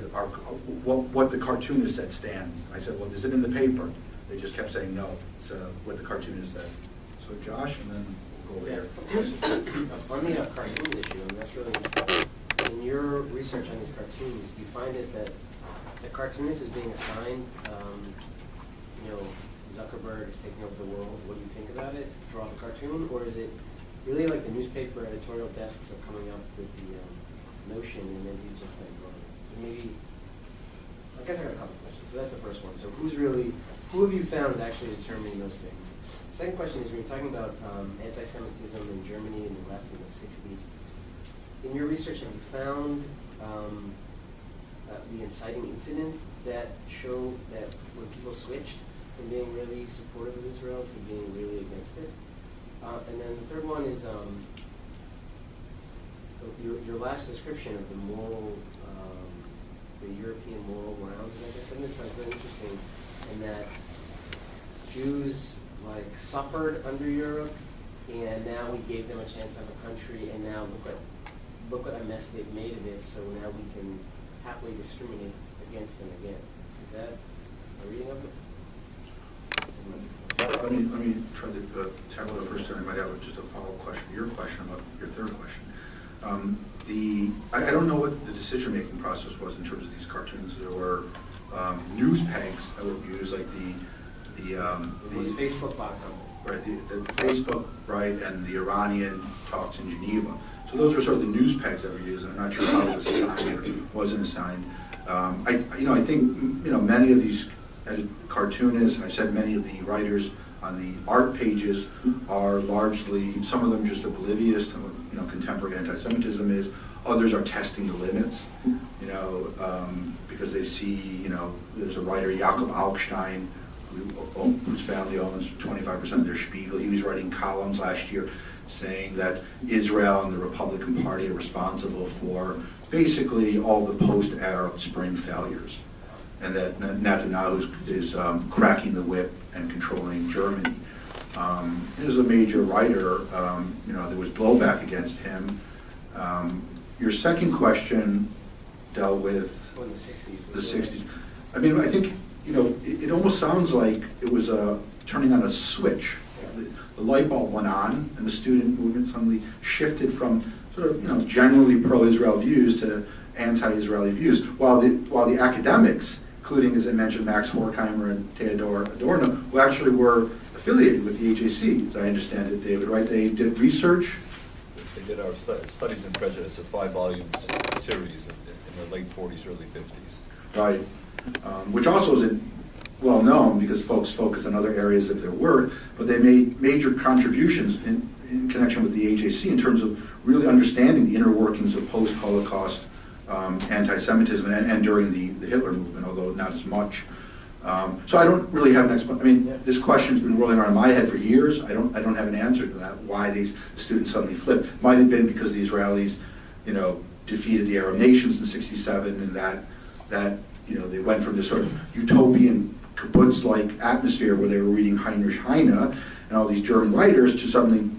what the cartoonist said stands. I said, well, is it in the paper? They just kept saying, no, it's what the cartoonist said. So Josh, and then we'll go over Yes. here. On the cartoon issue, and that's really, in your research on these cartoons, do you find it that the cartoonist is being assigned, Zuckerberg is taking over the world, what do you think about it? Draw the cartoon, or is it really like the newspaper editorial desks are coming up with the notion, and then he's just like drawing it? So maybe, I guess I got a couple questions. So that's the first one. So who have you found is actually determining those things? The second question is, when you're talking about anti-Semitism in Germany and the left in the 60s, in your research, have you found the inciting incident that showed that when people switched from being really supportive of Israel to being really against it? And then the third one is your last description of the moral, the European moral grounds of anti-Semitism sounds very interesting, in that Jews suffered under Europe, and now we gave them a chance to have a country, and now look what a mess they've made of it. So now we can happily discriminate against them again. Is that a reading of it? Let me try to tackle the first time. I might have just a follow-up question to your question about your third question. I don't know what the decision-making process was in terms of these cartoons. There were news pegs that were used, like It was Facebook.com. right, the Facebook, right, and the Iranian talks in Geneva. So those were sort of the news pegs that were used. I'm not sure how it was assigned or wasn't assigned. I think many of these cartoonists, and I said many of the writers on the art pages are largely, some of them just oblivious to what contemporary anti-Semitism is. Others are testing the limits, because they see, there's a writer, Jakob Augstein, whose family owns 25% of their Spiegel. He was writing columns last year saying that Israel and the Republican Party are responsible for basically all the post-Arab Spring failures, and that Netanyahu is cracking the whip and controlling Germany. He was a major writer. There was blowback against him. Your second question dealt with In the 60s. the 60s. I mean, I think, it almost sounds like it was turning on a switch. The light bulb went on, and the student movement suddenly shifted from sort of, generally pro-Israel views to anti-Israeli views, while the academics, including, as I mentioned, Max Horkheimer and Theodor Adorno, who actually were affiliated with the AJC, as I understand it, David, right? They did research. They did our Studies in Prejudice, a 5-volume series in the late 40s, early 50s. Right, which also isn't well known because folks focus on other areas of their work, but they made major contributions in connection with the AJC in terms of really understanding the inner workings of post-Holocaust anti-Semitism and during the Hitler movement, although not as much. So I don't really have an explanation. I mean, this question's been rolling around in my head for years. I don't have an answer to that, why these students suddenly flipped. Might have been because the Israelis, defeated the Arab nations in '67, and that they went from this sort of utopian kibbutz-like atmosphere where they were reading Heinrich Heine and all these German writers to suddenly,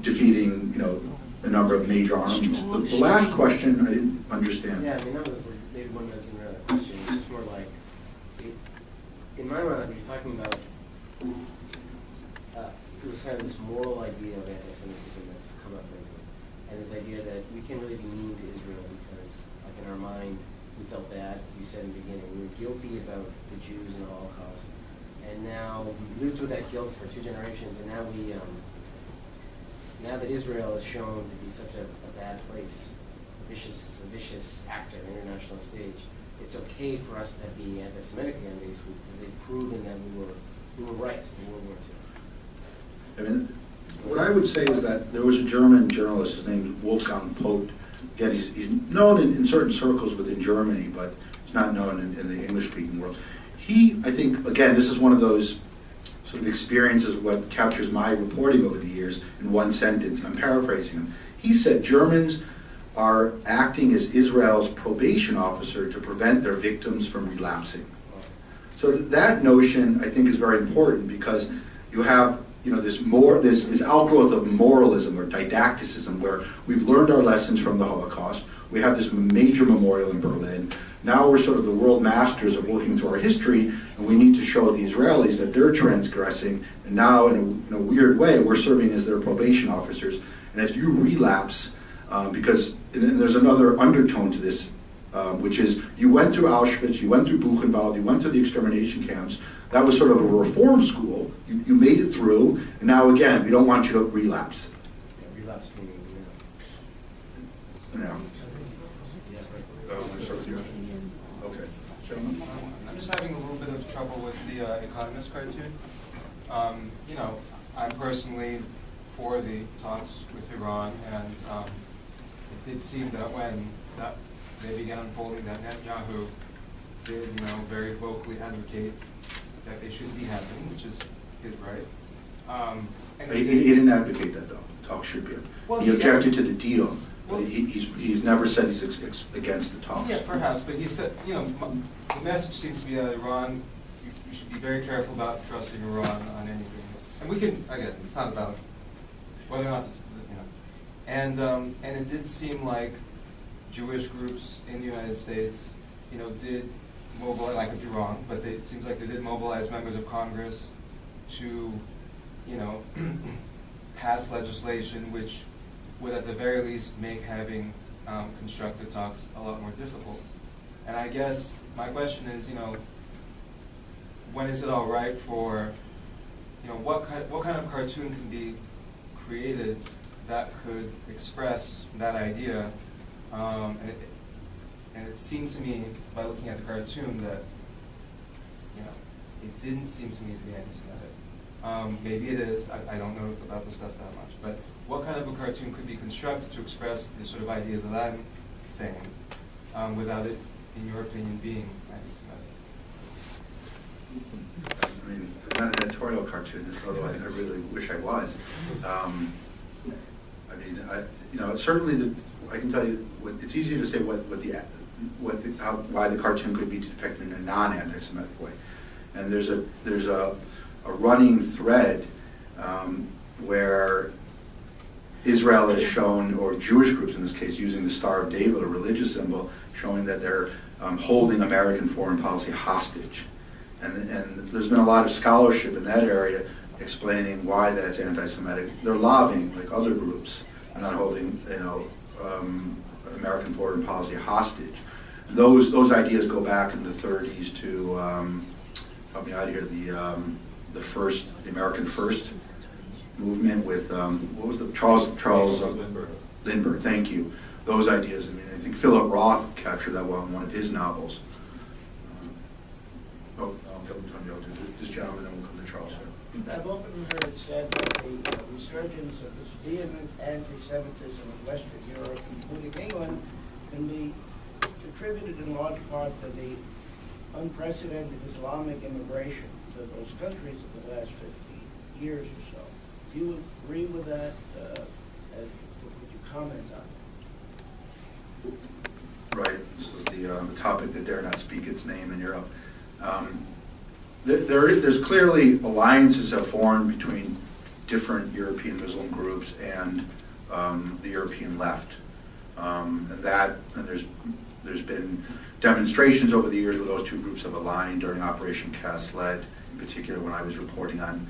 defeating, a number of major armies. The last question, I didn't understand. Yeah, I mean, that was maybe one that wasn't really a question. It's just more like, in my mind, when you're talking about, it was kind of this moral idea of anti-Semitism that's come up lately, and this idea that we can't really be mean to Israel because, like, in our mind, we felt bad, as you said in the beginning. We were guilty about the Jews and the Holocaust, and now we lived with that guilt for 2 generations, and now now that Israel is shown to be such a bad place, a vicious actor on the international stage, it's okay for us to be anti-Semitic again, basically, because they've proven that we were right in World War II. I mean, what I would say is that there was a German journalist, his name is Wolfgang Poth. Again, he's known in certain circles within Germany, but he's not known in the English-speaking world. He, I think, again, this is one of those sort of experiences, what captures my reporting over the years in one sentence, and I'm paraphrasing him. He said Germans are acting as Israel's probation officer to prevent their victims from relapsing. So that notion, I think, is very important, because you have this outgrowth of moralism or didacticism, where we've learned our lessons from the Holocaust. We have this major memorial in Berlin. Now we're sort of the world masters of working through our history, and we need to show the Israelis that they're transgressing. And now, in a weird way, we're serving as their probation officers. And if you relapse, because and there's another undertone to this, which is you went through Auschwitz, you went through Buchenwald, you went to the extermination camps. That was sort of a reform school. You made it through, and now again, we don't want you to relapse. Yeah, relapse meaning, Yeah. Okay. Gentlemen? I'm just having a little bit of trouble with the Economist cartoon. You know, I'm personally for the talks with Iran, and it did seem that when they began unfolding, that Netanyahu did, very vocally advocate that they should be happening, which is his right. He didn't advocate that, though. Talks should be. Well, he objected to the deal. Well, he's never said he's against the talks. Yeah, perhaps, but he said, the message seems to be that Iran, you should be very careful about trusting Iran on anything. And we can, again, it's not about whether or not, and it did seem like Jewish groups in the United States, did mobilize, I could be wrong, but it seems like they did mobilize members of Congress to, pass legislation which would at the very least make having constructive talks a lot more difficult. And I guess my question is, when is it all right for, what kind of cartoon can be created that could express that idea? And it seems to me, by looking at the cartoon, that it didn't seem to me to be anti-Semitic. Maybe it is. I don't know about the stuff that much. But what kind of a cartoon could be constructed to express the sort of ideas that I'm saying, without it, in your opinion, being anti-Semitic? I mean, I'm not an editorial cartoonist, although I really wish I was. I mean, certainly I can tell you, it's easier to say why the cartoon could be depicted in a non-anti-Semitic way. And there's a running thread where Israel is shown, or Jewish groups in this case, using the Star of David, a religious symbol, showing that they're holding American foreign policy hostage. And there's been a lot of scholarship in that area explaining why that's anti-Semitic. They're lobbying, like other groups, and not holding, American foreign policy hostage. And those ideas go back in the 30s to help me out here, the American First movement with what was the Charles Lindbergh. Thank you. Those ideas. I mean, I think Philip Roth captured that well in one of his novels. I'll do this gentleman, then we'll come to Charles. I've often heard it said that the resurgence of this vehement anti-Semitism in Western Europe, including England, can be attributed in large part to the unprecedented Islamic immigration to those countries in the last 50 years or so. Do you agree with that? Would you comment on it? Right. This is the topic that dare not speak its name in Europe. There's clearly alliances have formed between different European Muslim groups and the European left, and there's been demonstrations over the years where those two groups have aligned during Operation Cast Lead, in particular when I was reporting on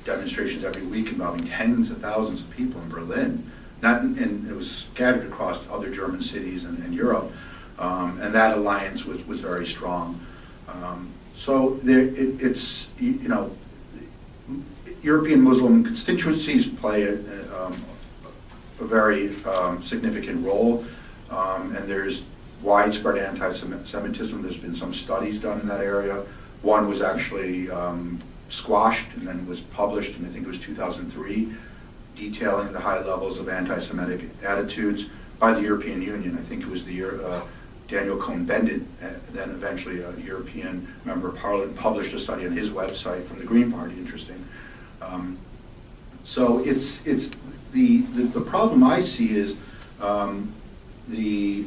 demonstrations every week involving tens of thousands of people in Berlin. And it was scattered across other German cities and Europe, and that alliance was very strong. So it's European Muslim constituencies play a very significant role, and there's widespread anti-Semitism. There's been some studies done in that area. One was actually squashed and then was published in, I think it was 2003, detailing the high levels of anti-Semitic attitudes by the European Union. I think it was the year Daniel Cohn-Bendit, then eventually a European member of Parliament, published a study on his website from the Green Party. Interesting. So it's the problem I see is the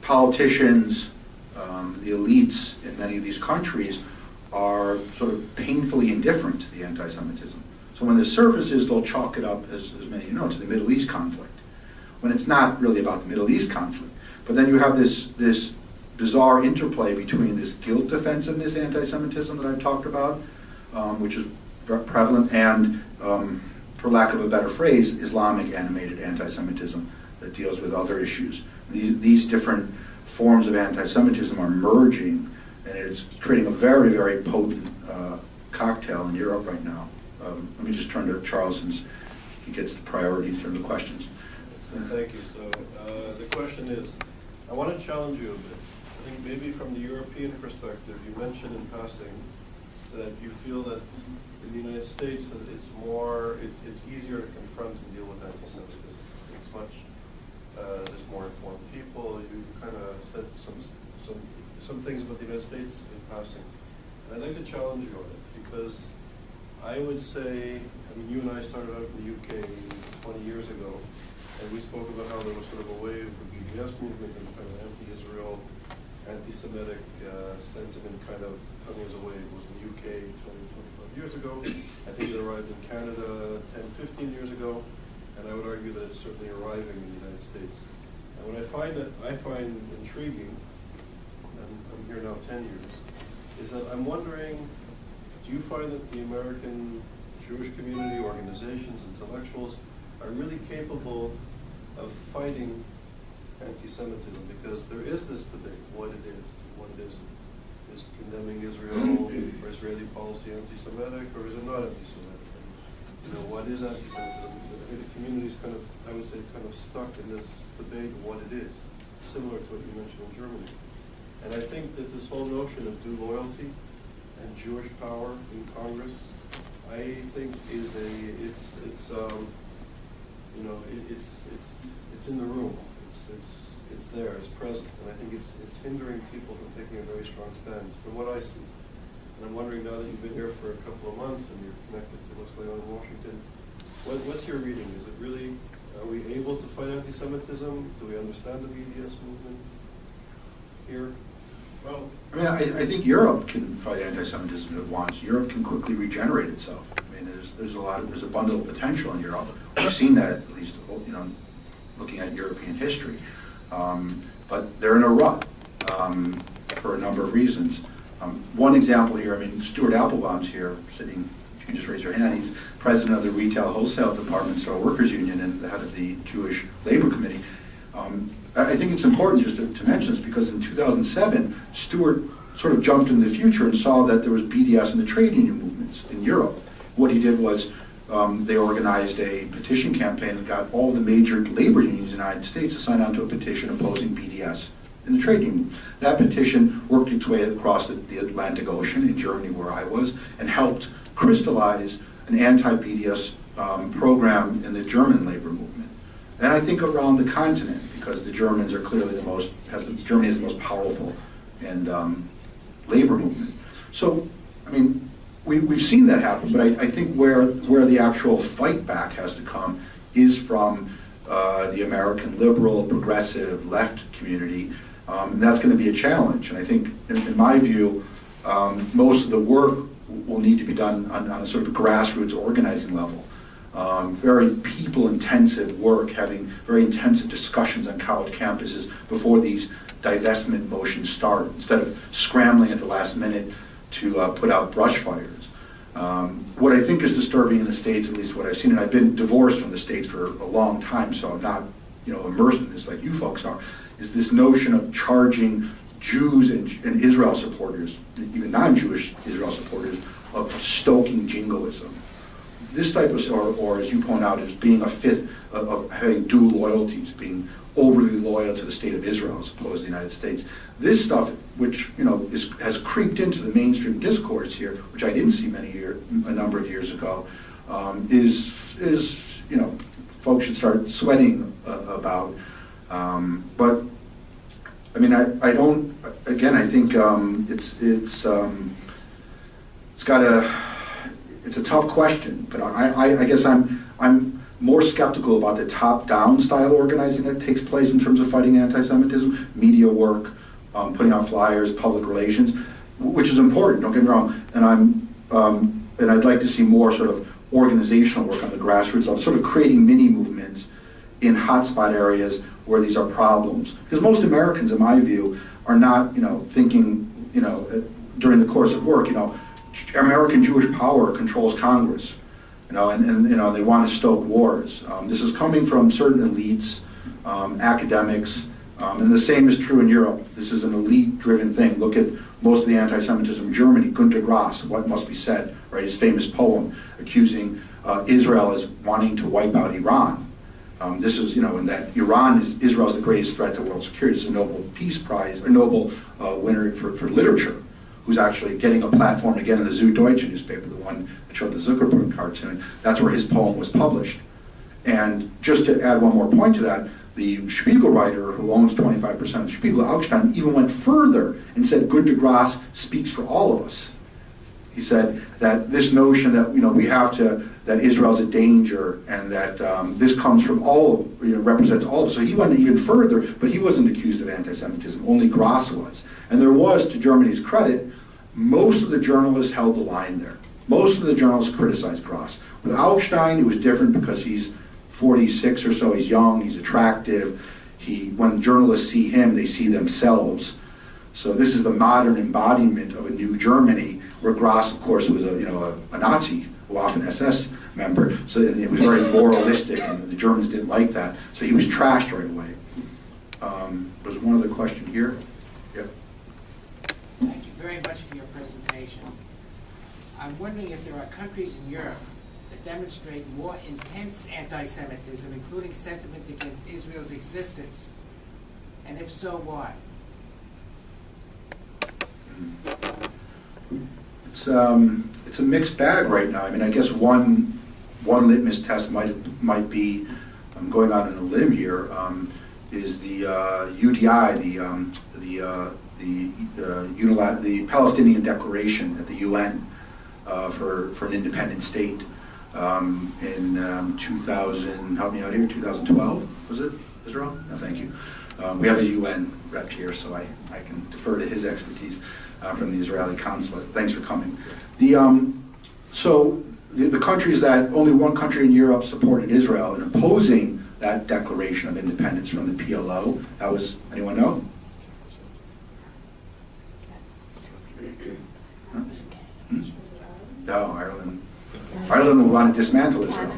politicians, the elites in many of these countries are sort of painfully indifferent to the anti-Semitism. So when the surfaces, they'll chalk it up, as many of you know, to the Middle East conflict, when it's not really about the Middle East conflict. But then you have this bizarre interplay between this guilt defense and this anti-Semitism that I've talked about, which is very prevalent, and, for lack of a better phrase, Islamic animated anti-Semitism that deals with other issues. These different forms of anti-Semitism are merging, and it's creating a very, very potent cocktail in Europe right now. Let me just turn to Charles, since he gets the priority in terms of questions. So thank you. So the question is, I want to challenge you a bit. I think maybe from the European perspective, you mentioned in passing that you feel that in the United States that it's easier to confront and deal with anti-Semitism. It's much there's more informed people. You kind of said some things about the United States in passing, and I'd like to challenge you on it, because I would say, I mean, you and I started out in the UK 20 years ago, and we spoke about how there was sort of a wave of the BDS movement and kind of anti-Israel, anti-Semitic sentiment kind of coming as a wave. It was in the UK 20, 25 years ago. I think it arrived in Canada 10, 15 years ago, and I would argue that it's certainly arriving in the United States. And what I find intriguing, and I'm here now 10 years, is that I'm wondering, do you find that the American Jewish community, organizations, intellectuals are really capable of fighting anti-Semitism? Because there is this debate, what it is, what it isn't. Is condemning Israel or Israeli policy anti-Semitic, or is it not anti-Semitic? And, what is anti-Semitism? I think the community is kind of, I would say, kind of stuck in this debate of what it is, similar to what you mentioned in Germany. And I think that this whole notion of due loyalty and Jewish power in Congress, I think is it's in the room. It's there, it's present, and I think it's hindering people from taking a very strong stand, from what I see. And I'm wondering, now that you've been here for a couple of months and you're connected to what's going on in Washington, what's your reading? Is it really, are we able to fight anti-Semitism? Do we understand the BDS movement here? Well, I mean, I think Europe can fight anti-Semitism if it wants. Europe can quickly regenerate itself. I mean, there's a bundle of potential in Europe. We've seen that, at least, looking at European history. But they're in a rut for a number of reasons. One example here, I mean, Stuart Applebaum's here, sitting, you can just raise your hand. He's president of the Retail Wholesale Department, so Workers Union, and the head of the Jewish Labor Committee. I think it's important just to mention this, because in 2007, Stuart sort of jumped into the future and saw that there was BDS in the trade union movements in Europe. What he did was they organized a petition campaign and got all the major labor unions in the United States to sign on to a petition opposing BDS in the trade union. That petition worked its way across the Atlantic Ocean in Germany, where I was, and helped crystallize an anti-BDS program in the German labor movement. And I think around the continent, because the Germans are clearly Germany is the most powerful and labor movement. So, I mean, we've seen that happen, but I think where the actual fight back has to come is from the American liberal, progressive, left community, and that's going to be a challenge. And I think, in my view, most of the work will need to be done on a sort of grassroots organizing level. Very people-intensive work, having very intensive discussions on college campuses before these divestment motions start, instead of scrambling at the last minute to put out brush fires. What I think is disturbing in the States, at least what I've seen, and I've been divorced from the States for a long time, so I'm not immersed in this like you folks are, is this notion of charging Jews and Israel supporters, even non-Jewish Israel supporters, of stoking jingoism. This type of, or as you point out, is being a fifth of having dual loyalties, being overly loyal to the state of Israel as opposed to the United States. This stuff, which has creeped into the mainstream discourse here, which I didn't see a number of years ago, is folks should start sweating about. But I mean, I don't. Again, I think it's a tough question. But I guess I'm more skeptical about the top-down style organizing that takes place in terms of fighting anti-Semitism, media work, putting out flyers, public relations, which is important. Don't get me wrong. And I'd like to see more sort of organizational work on the grassroots level, sort of creating mini movements in hotspot areas where these are problems. Because most Americans, in my view, are not, thinking, during the course of work, American Jewish power controls Congress, and they want to stoke wars. This is coming from certain elites, academics, and the same is true in Europe. This is an elite-driven thing. Look at most of the anti-Semitism in Germany. Günter Grass, What Must Be Said, right? His famous poem accusing Israel as wanting to wipe out Iran. This is, and that Israel is the greatest threat to world security. It's a Nobel Peace Prize, a Nobel winner for literature, who's actually getting a platform again in the Süddeutsche newspaper, the one that showed the Zuckerberg cartoon. That's where his poem was published. And just to add one more point to that, the Spiegel writer who owns 25% of Spiegel, Augstein, even went further and said Günter Grass speaks for all of us. He said that this notion that that Israel's a danger and that this comes from represents all of us. So he went even further, but he wasn't accused of anti-Semitism. Only Grass was. And there was, to Germany's credit, most of the journalists held the line there. Most of the journalists criticized Grass. With Augstein, it was different because he's 46 or so. He's young. He's attractive. When journalists see him, they see themselves. So this is the modern embodiment of a new Germany, where Grass, of course, was a Nazi, a Waffen-SS member. So it was very moralistic, and the Germans didn't like that. So he was trashed right away. There's one other question here. Yep. Thank you very much for your presentation. I'm wondering if there are countries in Europe that demonstrate more intense anti-Semitism, including sentiment against Israel's existence, and if so, why? It's a mixed bag right now. I mean, I guess one litmus test might be, I'm going out on a limb here, is the UDI, the Palestinian Declaration at the UN for an independent state in 2000. Help me out here. 2012 was it? Israel? No, thank you. We have a UN rep here, so I can defer to his expertise from the Israeli consulate. Thanks for coming. So the countries that, only one country in Europe supported Israel in opposing that declaration of independence from the PLO. That was, anyone know? Huh? No, Ireland. Ireland would want to dismantle Israel.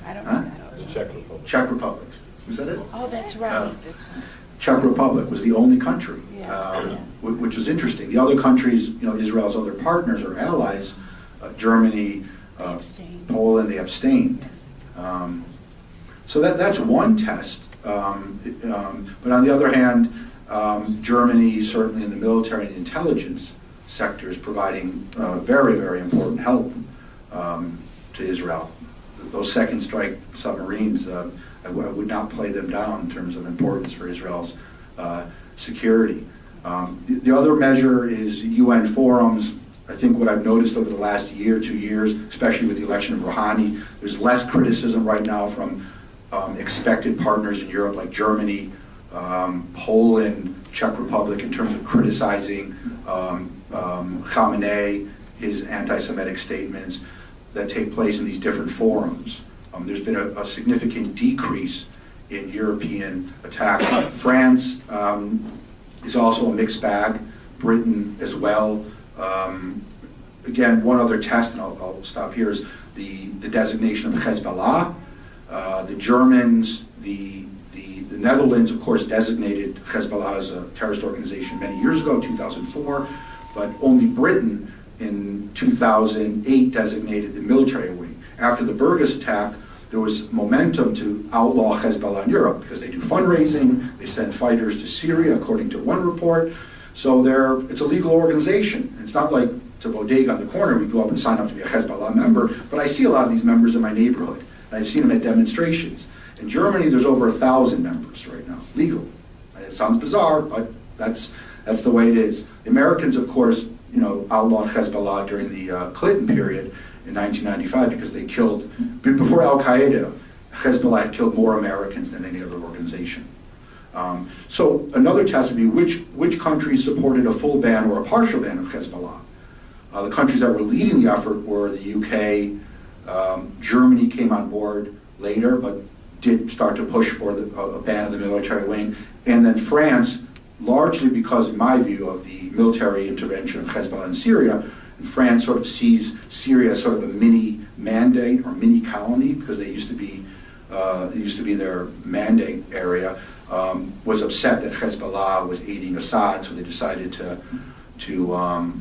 I don't Huh? know. Czech Republic. Czech Republic. Was that it? Oh, that's right. That's right. Czech Republic was the only country, Yeah. which was interesting. The other countries, Israel's other partners or allies, Germany, Poland, they abstained. So that's one test. But on the other hand, Germany, certainly in the military and intelligence sector, is providing very, very important help to Israel. Those second strike submarines, I would not play them down in terms of importance for Israel's security. The other measure is UN forums. I think what I've noticed over the last year, 2 years, especially with the election of Rouhani, there's less criticism right now from expected partners in Europe like Germany, Poland, Czech Republic, in terms of criticizing Khamenei, his anti-Semitic statements that take place in these different forums. There's been a significant decrease in European attacks. France is also a mixed bag, Britain as well. Again, one other test, and I'll stop here, is the designation of Hezbollah. The Germans, the Netherlands, of course, designated Hezbollah as a terrorist organization many years ago, 2004, but only Britain in 2008 designated the military wing. After the Burgas attack, there was momentum to outlaw Hezbollah in Europe because they do fundraising, they send fighters to Syria, according to one report. So it's a legal organization. It's not like it's a bodega on the corner, we go up and sign up to be a Hezbollah member, but I see a lot of these members in my neighborhood, and I've seen them at demonstrations. In Germany, there's over 1,000 members right now, legal. It sounds bizarre, but that's the way it is. The Americans, of course, outlawed Hezbollah during the Clinton period in 1995 because they killed, before Al-Qaeda, Hezbollah had killed more Americans than any other organization. So another test would be which countries supported a full ban or a partial ban of Hezbollah. The countries that were leading the effort were the UK, Germany came on board later, but did start to push for a ban of the military wing, and then France, largely because, in my view, of the military intervention of Hezbollah in Syria. And France sort of sees Syria as sort of a mini mandate or mini colony because it used to be their mandate area. Was upset that Hezbollah was aiding Assad, so they decided to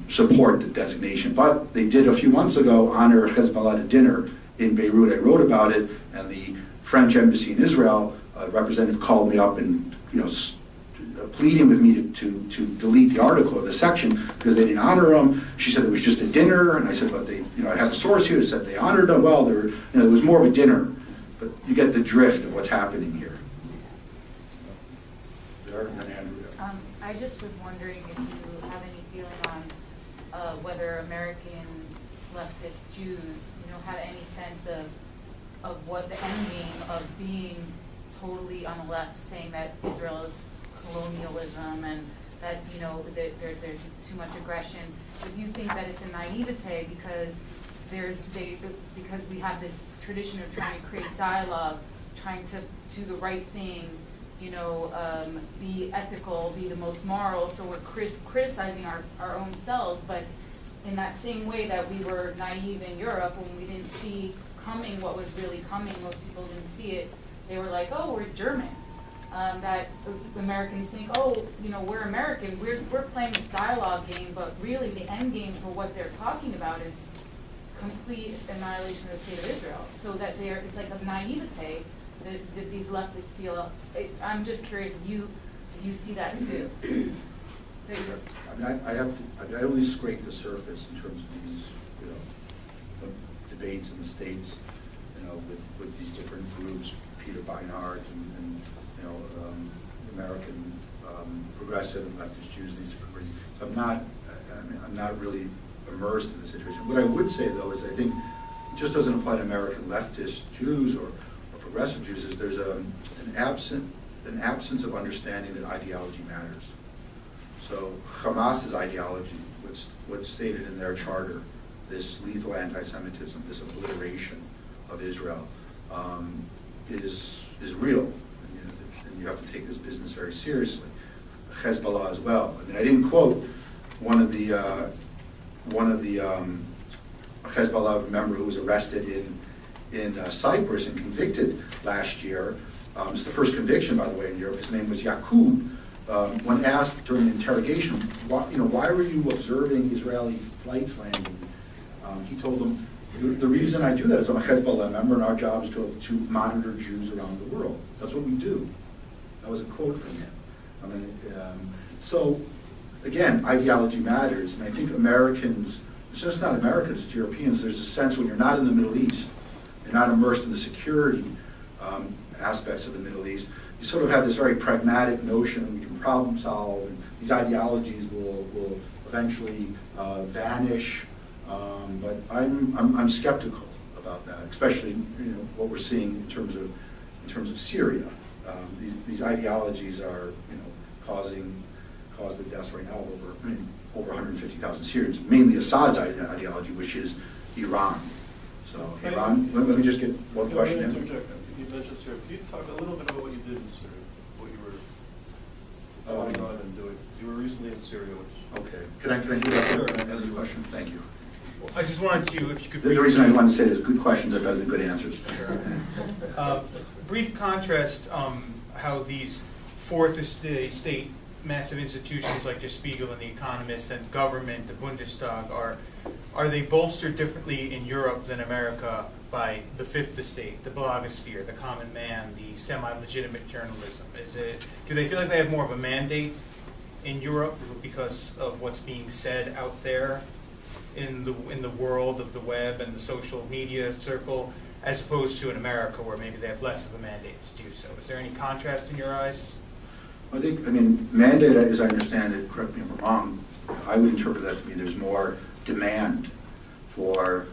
support the designation. But they did a few months ago honor Hezbollah at a dinner in Beirut. I wrote about it, and the French embassy in Israel, a representative called me up and pleading with me to delete the article or the section because they didn't honor them. She said it was just a dinner, and I said, but I have a source here that said they honored them. Well, it was more of a dinner, but you get the drift of what's happening here. I just was wondering if you have any feeling on whether American leftist Jews, have any sense of what the end game of being totally on the left, saying that Israel is colonialism and that there's too much aggression. If you think that it's a naivete because because we have this tradition of trying to create dialogue, trying to do the right thing, be ethical, be the most moral, so we're criticizing our own selves, but in that same way that we were naive in Europe when we didn't see coming what was really coming, most people didn't see it, they were like, oh, we're German. That Americans think, oh, we're American, we're playing this dialogue game, but really the end game for what they're talking about is complete annihilation of the state of Israel. So that it's like a naivete that these leftists feel. I'm just curious if you see that too. I only scrape the surface in terms of these, debates in the States, with these different groups, Peter Beinart and American progressive leftist Jews, these groups. So I'm not really immersed in the situation. What I would say though is I think it just doesn't apply to American leftist Jews or progressive Jews. Is there's an absence of understanding that ideology matters. So Hamas's ideology, what's stated in their charter, this lethal anti-Semitism, this obliteration of Israel, is real. And you have to take this business very seriously. Hezbollah as well. I didn't quote one of the Hezbollah member who was arrested in Cyprus and convicted last year. It's the first conviction, by the way, in Europe. His name was Yaqub. When asked during the interrogation, why were you observing Israeli flights landing? He told them, the reason I do that is I'm a Hezbollah member, and our job is to monitor Jews around the world. That's what we do. That was a quote from him. So, again, ideology matters, and I think Americans, it's just not Americans, it's Europeans, there's a sense when you're not in the Middle East, you're not immersed in the security aspects of the Middle East, you sort of have this very pragmatic notion that we can problem solve, and these ideologies will eventually vanish. But I'm skeptical about that, especially what we're seeing in terms of Syria. These ideologies are cause the deaths right now over 150,000 Syrians, mainly Assad's ideology, which is Iran. So Iran. Let me just get one question in. You mentioned Syria. Can you talk a little bit about what you did in Syria, what you were going on and doing? You were recently in Syria. Okay. Can I do that as a question? Thank you. I just wanted to, if you could. The reason I wanted to say is good questions are better than good answers. Sure. Brief contrast how these fourth estate massive institutions like Der Spiegel and The Economist and government, the Bundestag, are they bolstered differently in Europe than America by the fifth estate, the blogosphere, the common man, the semi-legitimate journalism? Do they feel like they have more of a mandate in Europe because of what's being said out there in the world of the web and the social media circle, as opposed to in America, where maybe they have less of a mandate to do so? Is there any contrast in your eyes? I mean, mandate, as I understand it, correct me if I'm wrong, I would interpret that to mean there's more demand for,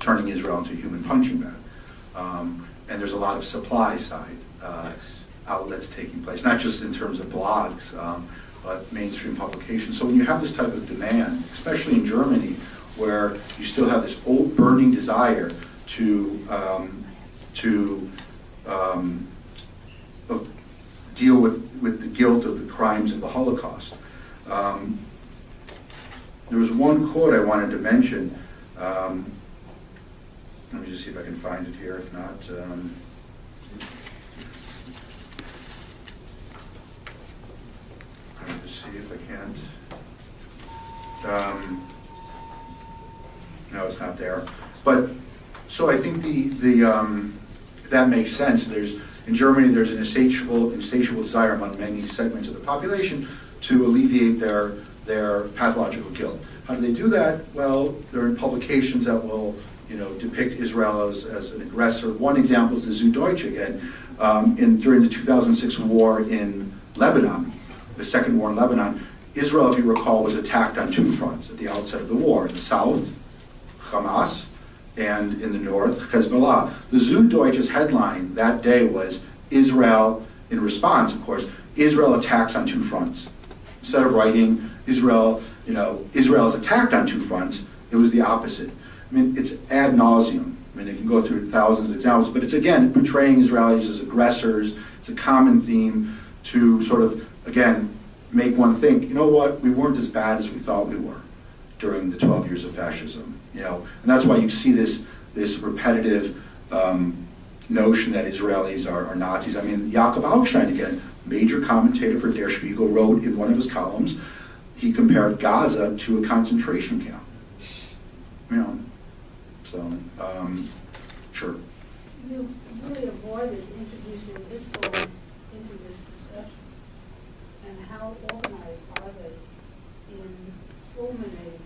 turning Israel into a human punching bag. And there's a lot of supply side outlets taking place, not just in terms of blogs, but mainstream publications. So when you have this type of demand, especially in Germany, where you still have this old burning desire to deal with the guilt of the crimes of the Holocaust. There was one quote I wanted to mention. Let me just see if I can find it here. If not, let me just see if I can't. No, it's not there. But so I think that makes sense. In Germany, there's an insatiable desire among many segments of the population to alleviate their pathological guilt. How do they do that? Well, there are publications that will, depict Israel as an aggressor. One example is the Süddeutsche again. During the 2006 war in Lebanon, the second war in Lebanon, Israel, if you recall, was attacked on two fronts at the outset of the war. In the south, Hamas, and in the north, Hezbollah. The Süddeutsche's headline that day was Israel, in response, of course, Israel attacks on two fronts. Instead of writing Israel is attacked on two fronts, it was the opposite. I mean, it's ad nauseum. I mean, it can go through thousands of examples, but it's, again, portraying Israelis as aggressors. It's a common theme to sort of, again, make one think, you know what, we weren't as bad as we thought we were during the 12 years of fascism. And that's why you see this repetitive notion that Israelis are Nazis. I mean, Jakob Augstein, again, major commentator for Der Spiegel, wrote in one of his columns, he compared Gaza to a concentration camp. Sure. You really avoided introducing Islam into this discussion. And how organized are they in fulminating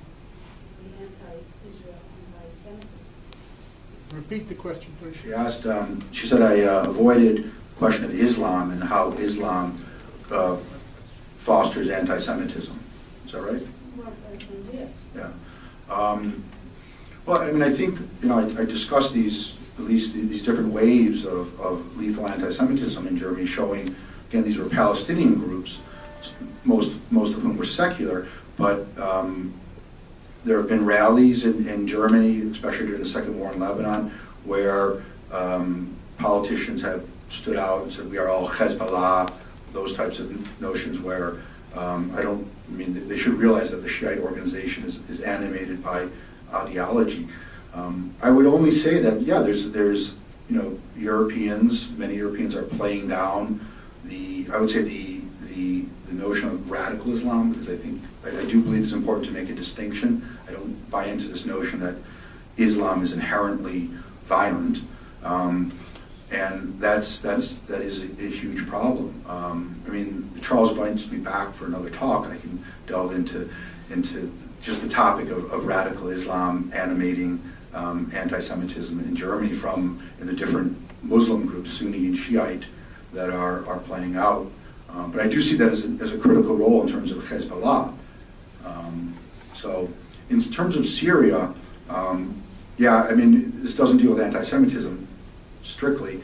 the anti-Israel, anti-Semitism? Repeat the question, please. She asked, she said I avoided the question of Islam and how Islam fosters anti-Semitism. Is that right? Well, yes. Yeah. Well, I mean, I think, I discussed these different waves of lethal anti-Semitism in Germany, showing, again, these were Palestinian groups, most of whom were secular, but there have been rallies in Germany, especially during the Second War in Lebanon, where politicians have stood out and said, we are all Hezbollah, those types of notions where they should realize that the Shiite organization is animated by ideology. I would only say that, yeah, there's many Europeans are playing down the notion of radical Islam, because I do believe it's important to make a distinction. I don't buy into this notion that Islam is inherently violent, and that is a huge problem. I mean, if Charles invites me back for another talk, I can delve into just the topic of radical Islam animating anti-Semitism in Germany in the different Muslim groups, Sunni and Shiite, that are playing out. But I do see that as a critical role in terms of Hezbollah. So in terms of Syria, yeah, I mean, this doesn't deal with anti-Semitism strictly,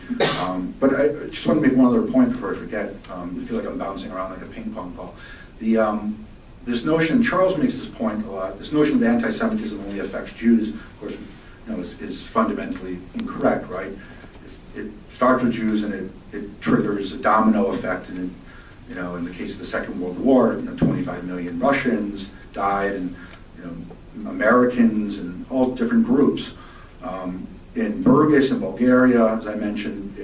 but I just want to make one other point before I forget. I feel like I'm bouncing around like a ping pong ball. This notion, Charles makes this point a lot, this notion that anti-Semitism only affects Jews, of course, is fundamentally incorrect, right? It starts with Jews and it triggers a domino effect, and in the case of the Second World War, 25 million Russians died, and Americans and all different groups. In Burgas in Bulgaria, as I mentioned,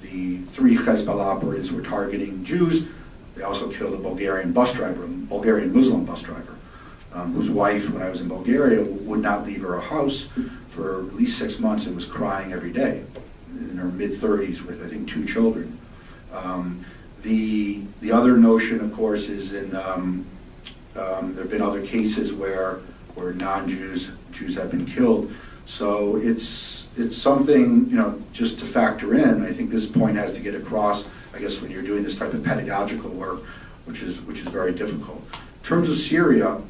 the 3 Hezbollah operatives were targeting Jews. They also killed a Bulgarian Muslim bus driver. whose wife, when I was in Bulgaria, would not leave her house for at least 6 months and was crying every day, in her mid-30s with, I think, 2 children. The other notion, of course, is in there have been other cases where non-Jews, Jews have been killed. So it's something, you know, just to factor in. I think this point has to get across, I guess, when you're doing this type of pedagogical work, which is very difficult. In terms of Syria,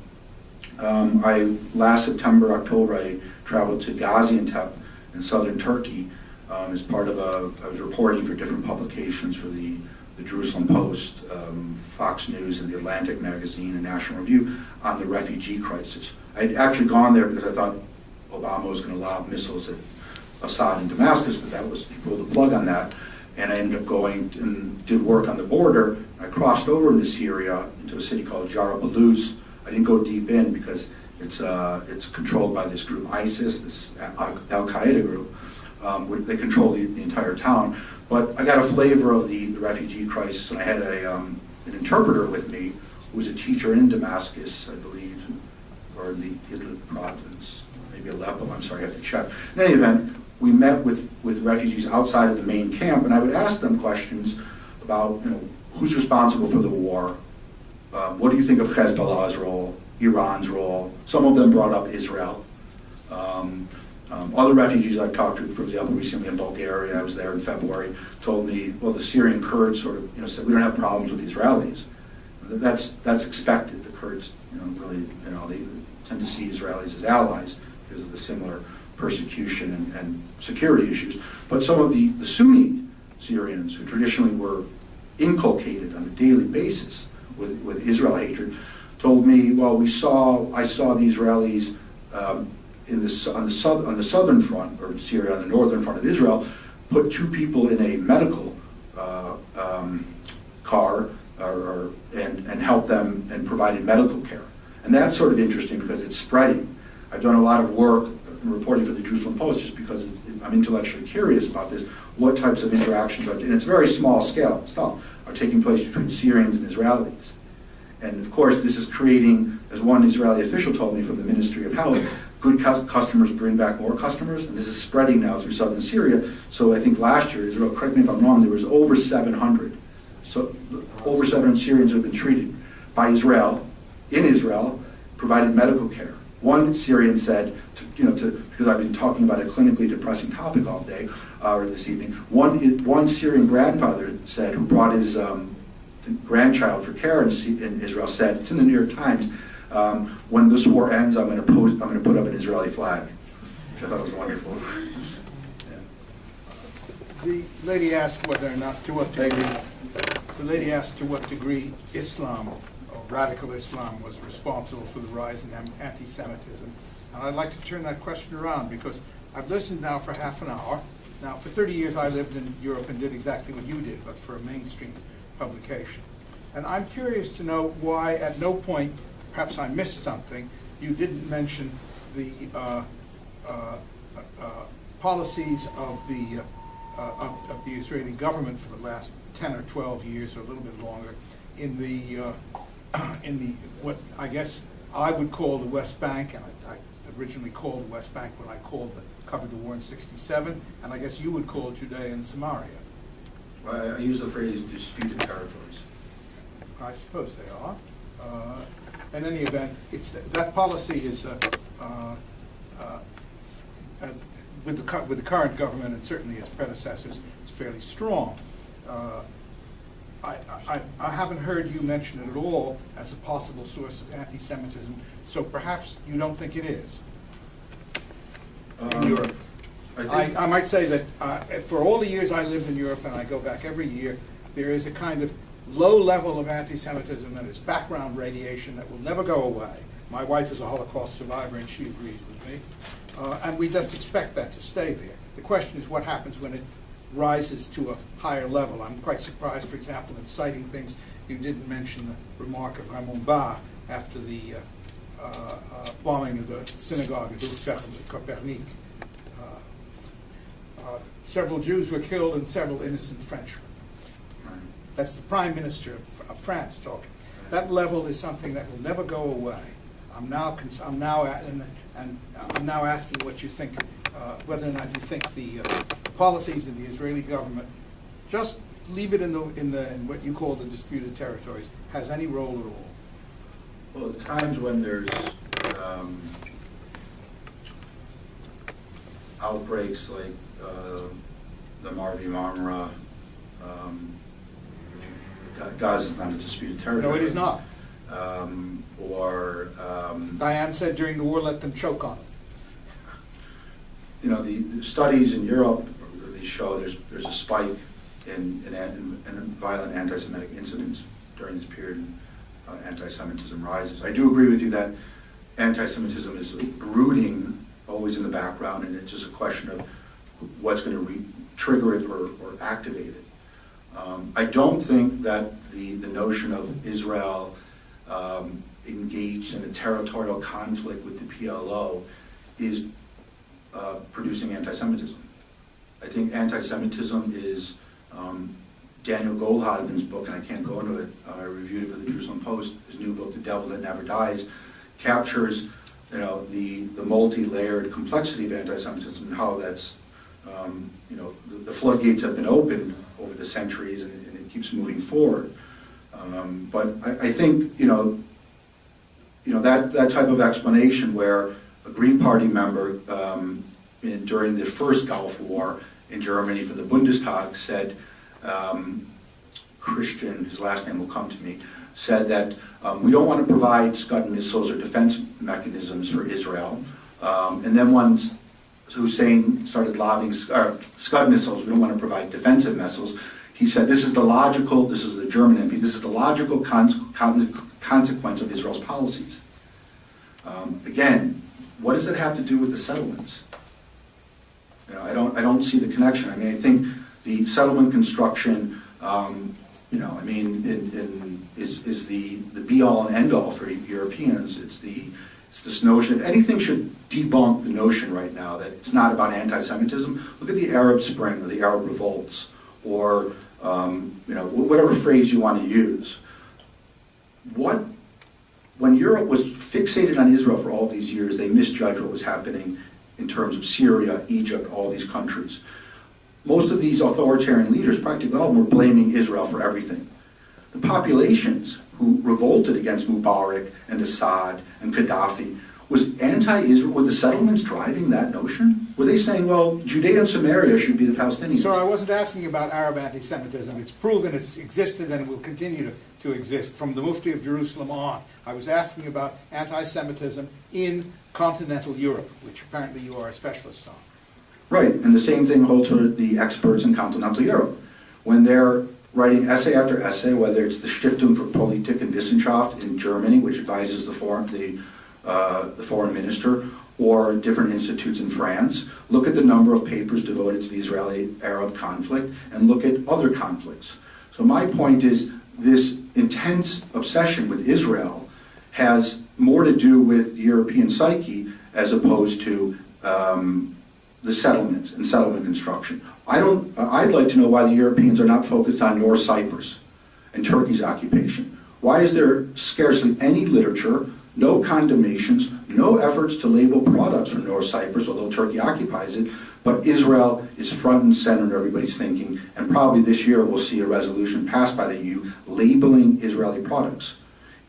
last September, October, I traveled to Gaziantep in southern Turkey as part of I was reporting for different publications for the Jerusalem Post, Fox News, and the Atlantic magazine and National Review on the refugee crisis. I'd actually gone there because I thought Obama was going to lob missiles at Assad in Damascus, but he pulled the plug on that. And I ended up going and did work on the border. I crossed over into Syria, into a city called Jarablus. I didn't go deep in because it's controlled by this group ISIS, this Al-Qaeda group. They control the entire town. But I got a flavor of the refugee crisis, and I had an interpreter with me who was a teacher in Damascus, I believe, or in the Idlib province, maybe Aleppo, I'm sorry, I have to check. In any event, we met with refugees outside of the main camp, and I would ask them questions about, you know, who's responsible for the war, what do you think of Hezbollah's role, Iran's role. Some of them brought up Israel. Other refugees I've talked to, for example, recently in Bulgaria, I was there in February, told me, well, the Syrian Kurds sort of, you know, said we don't have problems with the Israelis. That's expected. The Kurds, you know, really, you know, they tend to see Israelis as allies because of the similar persecution and security issues. But some of the Sunni Syrians, who traditionally were inculcated on a daily basis with Israel hatred, told me, well, I saw the Israelis on the southern front, or Syria on the northern front of Israel, put 2 people in a medical car and help them and provided medical care. And that's sort of interesting because it's spreading. I've done a lot of work in reporting for the Jerusalem Post just because I'm intellectually curious about this, what types of interactions and it's very small scale stuff, are taking place between Syrians and Israelis. And of course, this is creating, as one Israeli official told me from the Ministry of Health, good customers bring back more customers, and this is spreading now through southern Syria. So I think last year, Israel, correct me if I'm wrong, there was over 700. So over 700 Syrians who have been treated by Israel, in Israel, provided medical care. One Syrian said, because I've been talking about a clinically depressing topic all day, or this evening, one Syrian grandfather said, who brought his grandchild for care in Israel, said, it's in the New York Times, when this war ends, I'm going to put up an Israeli flag, which I thought was wonderful. Yeah. The lady asked whether or not, to what degree Islam, or radical Islam, was responsible for the rise in anti-Semitism. And I'd like to turn that question around because I've listened now for half an hour. Now, for 30 years I lived in Europe and did exactly what you did, but for a mainstream publication. And I'm curious to know why at no point, perhaps I missed something, you didn't mention the policies of the Israeli government for the last 10 or 12 years or a little bit longer in the what I guess I would call the West Bank, and I originally called the West Bank when I covered the war in '67, and I guess you would call Judea and Samaria. Well, I use the phrase disputed territories. I suppose they are. In any event, that policy is with the current government and certainly its predecessors, it's fairly strong. I haven't heard you mention it at all as a possible source of anti-Semitism, so perhaps you don't think it is. In Europe. I might say that for all the years I lived in Europe, and I go back every year, there is a kind of low level of anti-Semitism and its background radiation that will never go away. My wife is a Holocaust survivor and she agrees with me. And we just expect that to stay there. The question is what happens when it rises to a higher level. I'm quite surprised, for example, in citing things, you didn't mention the remark of Ramon Barre after the bombing of the synagogue at Copernic. Several Jews were killed and several innocent Frenchmen. That's the Prime Minister of France talking. That level is something that will never go away. I'm now asking what you think, whether or not you think the policies of the Israeli government, just leave it in what you call the disputed territories, has any role at all. Well, at times when there's outbreaks like the Marvi Marmara, Gaza is not a disputed territory. No, it is not. Diane said during the war, let them choke on it. You know, the studies in Europe really show there's a spike in violent anti-Semitic incidents during this period. Anti-Semitism rises. I do agree with you that anti-Semitism is brooding, always in the background, and it's just a question of what's going to trigger it or activate it. I don't think that the notion of Israel engaged in a territorial conflict with the PLO is producing anti-Semitism. I think anti-Semitism is Daniel Goldhagen's book, and I can't go into it, I reviewed it for the Jerusalem Post, his new book, The Devil That Never Dies, captures the multi-layered complexity of anti-Semitism and how that's, the floodgates have been opened over the centuries and it keeps moving forward. But I think, that type of explanation where a Green Party member during the first Gulf War in Germany for the Bundestag said, Christian, his last name will come to me, said that we don't want to provide Scud missiles or defense mechanisms for Israel. And then once Hussein started lobbing Scud missiles, we don't want to provide defensive missiles. He said, this is the German MP, this is the logical consequence of Israel's policies. Again, what does it have to do with the settlements? I don't see the connection. I mean, I think the settlement construction, is the be-all and end-all for Europeans. It's this notion, if anything should debunk the notion right now that it's not about anti-Semitism. Look at the Arab Spring or the Arab revolts, or whatever phrase you want to use. When Europe was fixated on Israel for all these years, they misjudged what was happening in terms of Syria, Egypt, all these countries. Most of these authoritarian leaders, practically all of them, were blaming Israel for everything. The populations who revolted against Mubarak and Assad and Gaddafi, was anti-Israel, were the settlements driving that notion? Were they saying, well, Judea and Samaria should be the Palestinians? Sir, I wasn't asking about Arab anti-Semitism. It's proven it's existed and will continue to exist from the Mufti of Jerusalem on. I was asking about anti-Semitism in continental Europe, which apparently you are a specialist on. Right, and the same thing holds for the experts in continental Europe. When they're writing essay after essay, whether it's the Stiftung für Politik und Wissenschaft in Germany, which advises the foreign minister, or different institutes in France, look at the number of papers devoted to the Israeli-Arab conflict, and look at other conflicts. So my point is, this intense obsession with Israel has more to do with the European psyche as opposed to the settlements and settlement construction. I'd like to know why the Europeans are not focused on North Cyprus and Turkey's occupation. Why is there scarcely any literature, no condemnations, no efforts to label products from North Cyprus, although Turkey occupies it, but Israel is front and center in everybody's thinking, and probably this year we'll see a resolution passed by the EU labeling Israeli products.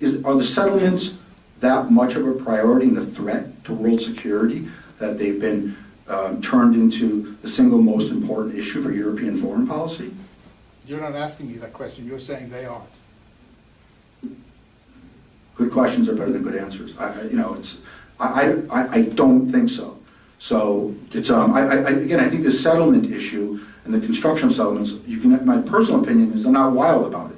Are the settlements that much of a priority and a threat to world security that they've been turned into the single most important issue for European foreign policy? You're not asking me that question. You're saying they aren't. Good questions are better than good answers. I don't think so. So it's again, I think the settlement issue and the construction of settlements, my personal opinion is I'm not wild about it.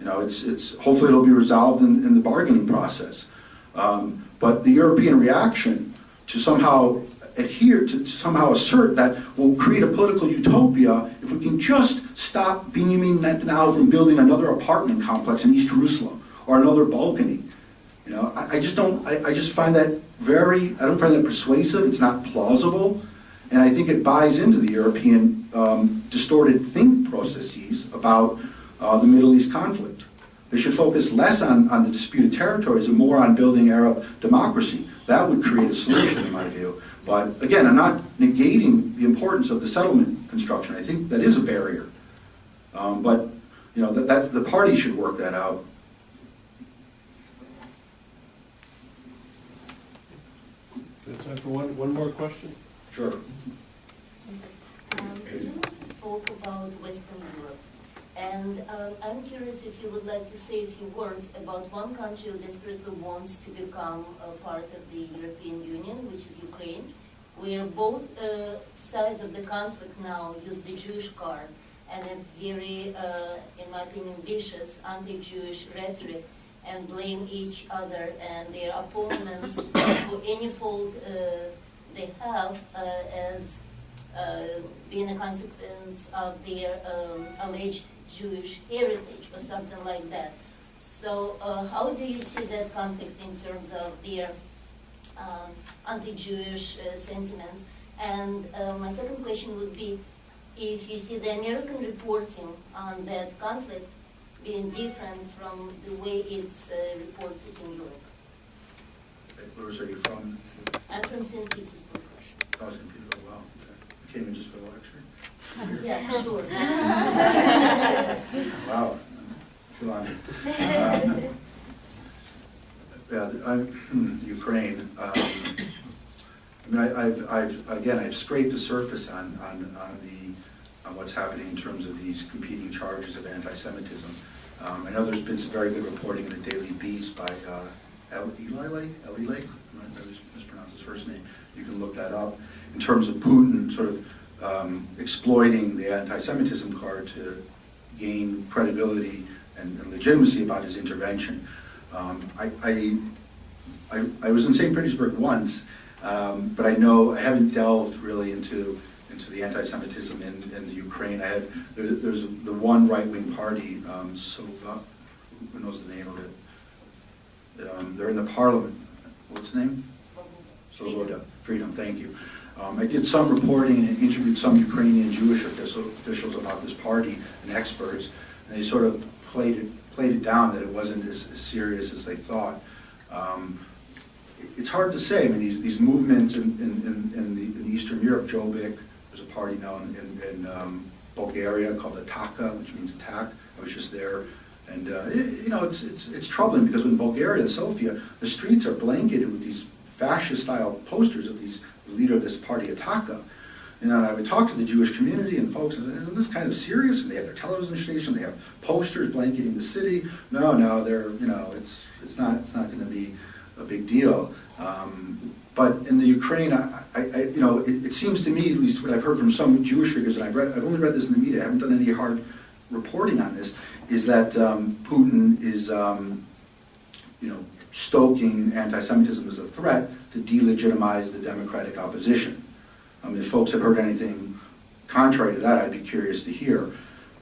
It's hopefully it'll be resolved in the bargaining process. But the European reaction to somehow somehow assert that we'll create a political utopia if we can just stop Benjamin Netanyahu from building another apartment complex in East Jerusalem or another balcony. I just find that I don't find that persuasive. It's not plausible, and I think it buys into the European distorted think processes about the Middle East conflict. They should focus less on the disputed territories and more on building Arab democracy. That would create a solution, in my view. But again, I'm not negating the importance of the settlement construction. I think that is a barrier. But you know, that the party should work that out. We have time for one more question? Sure. The journalist spoke about Western Europe, and I'm curious if you would like to say a few words about one country who desperately wants to become a part of the European Union, which is Ukraine, where both sides of the conflict now use the Jewish card and a very, in my opinion, vicious anti-Jewish rhetoric, and blame each other and their opponents for any fault they have as being a consequence of their alleged Jewish heritage or something like that. So how do you see that conflict in terms of their anti-Jewish sentiments? And my second question would be, if you see the American reporting on that conflict being different from the way it's reported in Europe. Where are you from? I'm from St. Petersburg, Russia. Oh, St. Petersburg, wow. Okay. Came in just for the lecture? Yeah, sure. Wow. Feel honored. Yeah, I'm Ukraine. I mean, I've scraped the surface on what's happening in terms of these competing charges of anti-Semitism. I know there's been some very good reporting in the Daily Beast by Eli Lake, I mispronounced his first name. You can look that up. In terms of Putin sort of exploiting the anti-Semitism card to gain credibility and legitimacy about his intervention. I was in St. Petersburg once, but I haven't delved really into the anti-Semitism in the Ukraine. There's the one right-wing party, Sova, who knows the name of it? They're in the parliament. What's the name? Svoboda. Freedom, thank you. I did some reporting and interviewed some Ukrainian Jewish officials about this party and experts, and they sort of played it down that it wasn't as serious as they thought. It's hard to say. I mean, these movements in Eastern Europe, Jobbik, there's a party now in Bulgaria called Ataka, which means attack. I was just there, and you know, it's troubling because in Bulgaria, Sofia, the streets are blanketed with these fascist-style posters of the leader of this party, Ataka. You know, and I would talk to the Jewish community and folks, and isn't this kind of serious? And they have their television station, they have posters blanketing the city. No, they're, you know, it's not going to be a big deal. But in the Ukraine, you know, it seems to me, at least what I've heard from some Jewish figures, and I've only read this in the media, I haven't done any hard reporting on this, is that Putin is, you know, stoking anti-Semitism as a threat to delegitimize the democratic opposition. I mean, if folks have heard anything contrary to that, I'd be curious to hear.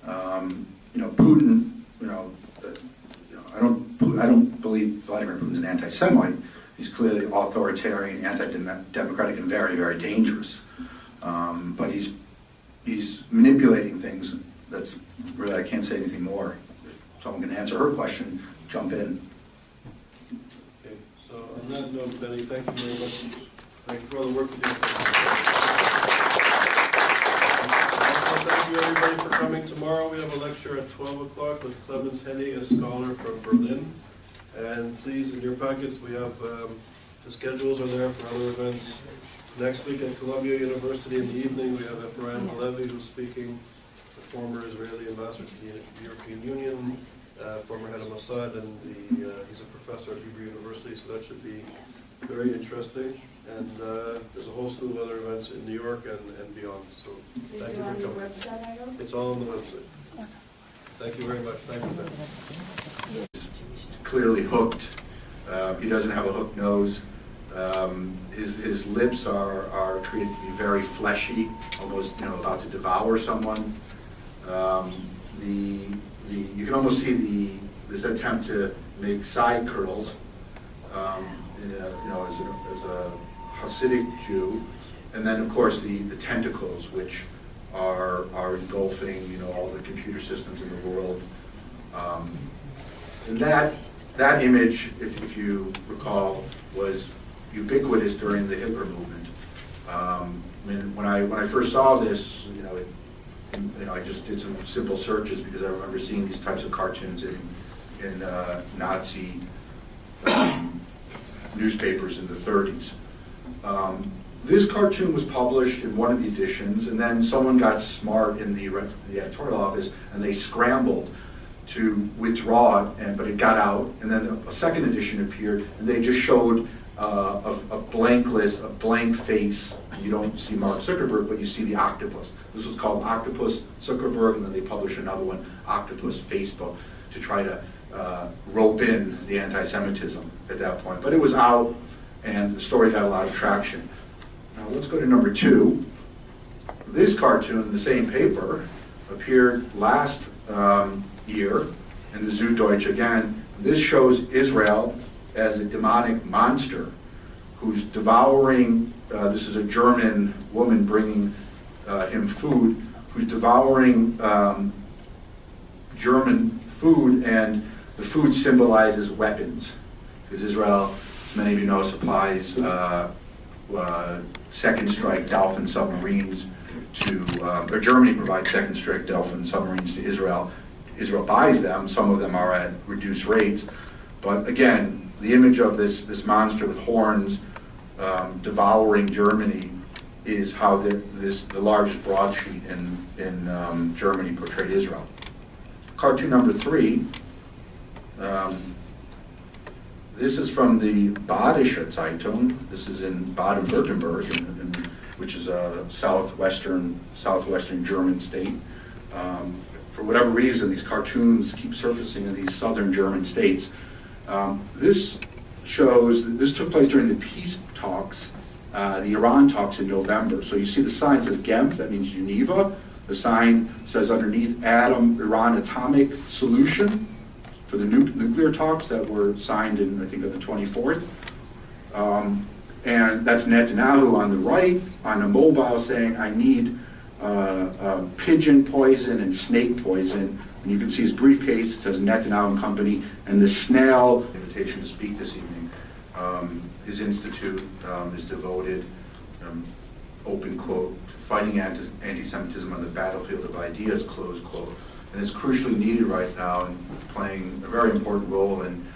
You know, Putin, I don't believe Vladimir Putin's an anti-Semite. He's clearly authoritarian, anti-democratic, and very, very dangerous. But he's manipulating things. That's really, I can't say anything more. If someone can answer her question, jump in. Okay, so on that note, Benny, thank you very much. Thank you for all the work you do. Thank you everybody for coming. Tomorrow we have a lecture at 12 o'clock with Clemens Hennig, a scholar from Berlin. And please, in your packets, we have the schedules are there for other events. Next week at Columbia University in the evening, we have Ephraim Halevi, who's speaking, the former Israeli ambassador to the European Union, former head of Mossad, and he's a professor at Hebrew University, so that should be very interesting. And there's a whole slew of other events in New York and beyond. So thank you for coming. It's all on the website. Thank you very much. Thank you, Ben. Clearly hooked. He doesn't have a hooked nose. His lips are created to be very fleshy, almost about to devour someone. You can almost see this attempt to make side curls. As a Hasidic Jew, and then of course the tentacles, which are engulfing all the computer systems in the world. And that image, if you recall, was ubiquitous during the Hitler movement. When I first saw this, I just did some simple searches because I remember seeing these types of cartoons in Nazi newspapers in the 30s. This cartoon was published in one of the editions, and then someone got smart in the editorial office, and they scrambled to withdraw it, but it got out, and then a second edition appeared, and they just showed a blank list, a blank face. You don't see Mark Zuckerberg, but you see the octopus. This was called Octopus Zuckerberg, and then they published another one, Octopus Facebook, to try to rope in the anti-Semitism at that point. But it was out, and the story got a lot of traction. Now let's go to number 2. This cartoon in the same paper appeared last year in the Süddeutsche again. This shows Israel as a demonic monster who's devouring, this is a German woman bringing him food, who's devouring German food, and the food symbolizes weapons. Because Israel, as many of you know, supplies second strike Dolphin submarines to, or Germany provides second strike Dolphin submarines to Israel. Israel buys them, some of them are at reduced rates, but again, the image of this monster with horns devouring Germany is how the largest broadsheet in Germany portrayed Israel. Cartoon number 3, this is from the Badische Zeitung. This is in Baden-Württemberg, which is a southwestern German state. For whatever reason, these cartoons keep surfacing in these southern German states. This took place during the peace talks, the Iran talks in November. So you see the sign says Genf, that means Geneva. The sign says underneath Iran atomic solution for the nuclear talks that were signed in, I think, on the 24th. And that's Netanyahu on the right, on a mobile saying, I need pigeon poison and snake poison. And you can see his briefcase, it says Netanyahu and Company, and the snail invitation to speak this evening. His institute is devoted, open quote, to fighting anti-Semitism on the battlefield of ideas, close quote. And it's crucially needed right now and playing a very important role in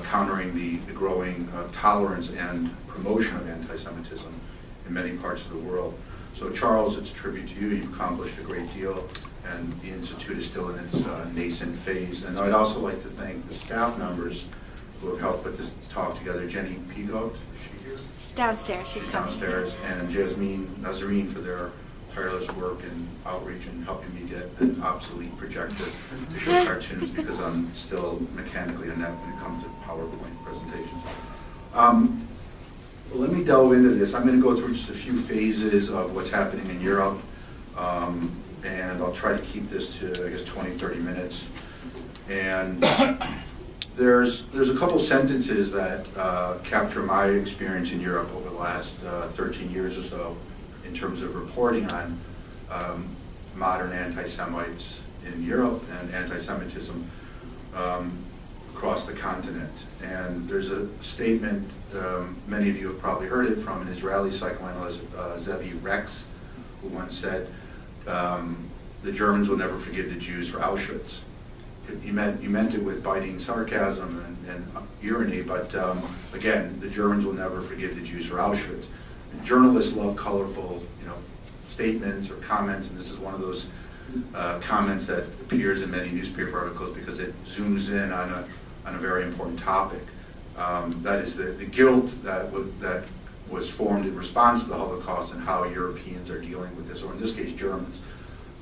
countering the growing tolerance and promotion of anti-Semitism in many parts of the world. So Charles, it's a tribute to you. You've accomplished a great deal, and the Institute is still in its nascent phase. And I'd also like to thank the staff members who have helped put this talk together. Jenny Pigot, is she here? She's downstairs. She's coming. Downstairs, and Jasmine Nazarene for their tireless work and outreach and helping me get an obsolete projector to show cartoons because I'm still mechanically inept when it comes to PowerPoint presentations. Well, let me delve into this. I'm going to go through just a few phases of what's happening in Europe, and I'll try to keep this to, I guess, 20, 30 minutes. And there's a couple sentences that capture my experience in Europe over the last 13 years or so in terms of reporting on modern anti-Semites in Europe and anti-Semitism across the continent. And there's a statement, many of you have probably heard it, from an Israeli psychoanalyst, Zevi Rex, who once said, the Germans will never forgive the Jews for Auschwitz. He meant it with biting sarcasm and irony, but again, the Germans will never forgive the Jews for Auschwitz. And journalists love colorful, statements or comments, and this is one of those comments that appears in many newspaper articles because it zooms in on a very important topic. That is the guilt that was formed in response to the Holocaust and how Europeans are dealing with this, or in this case, Germans.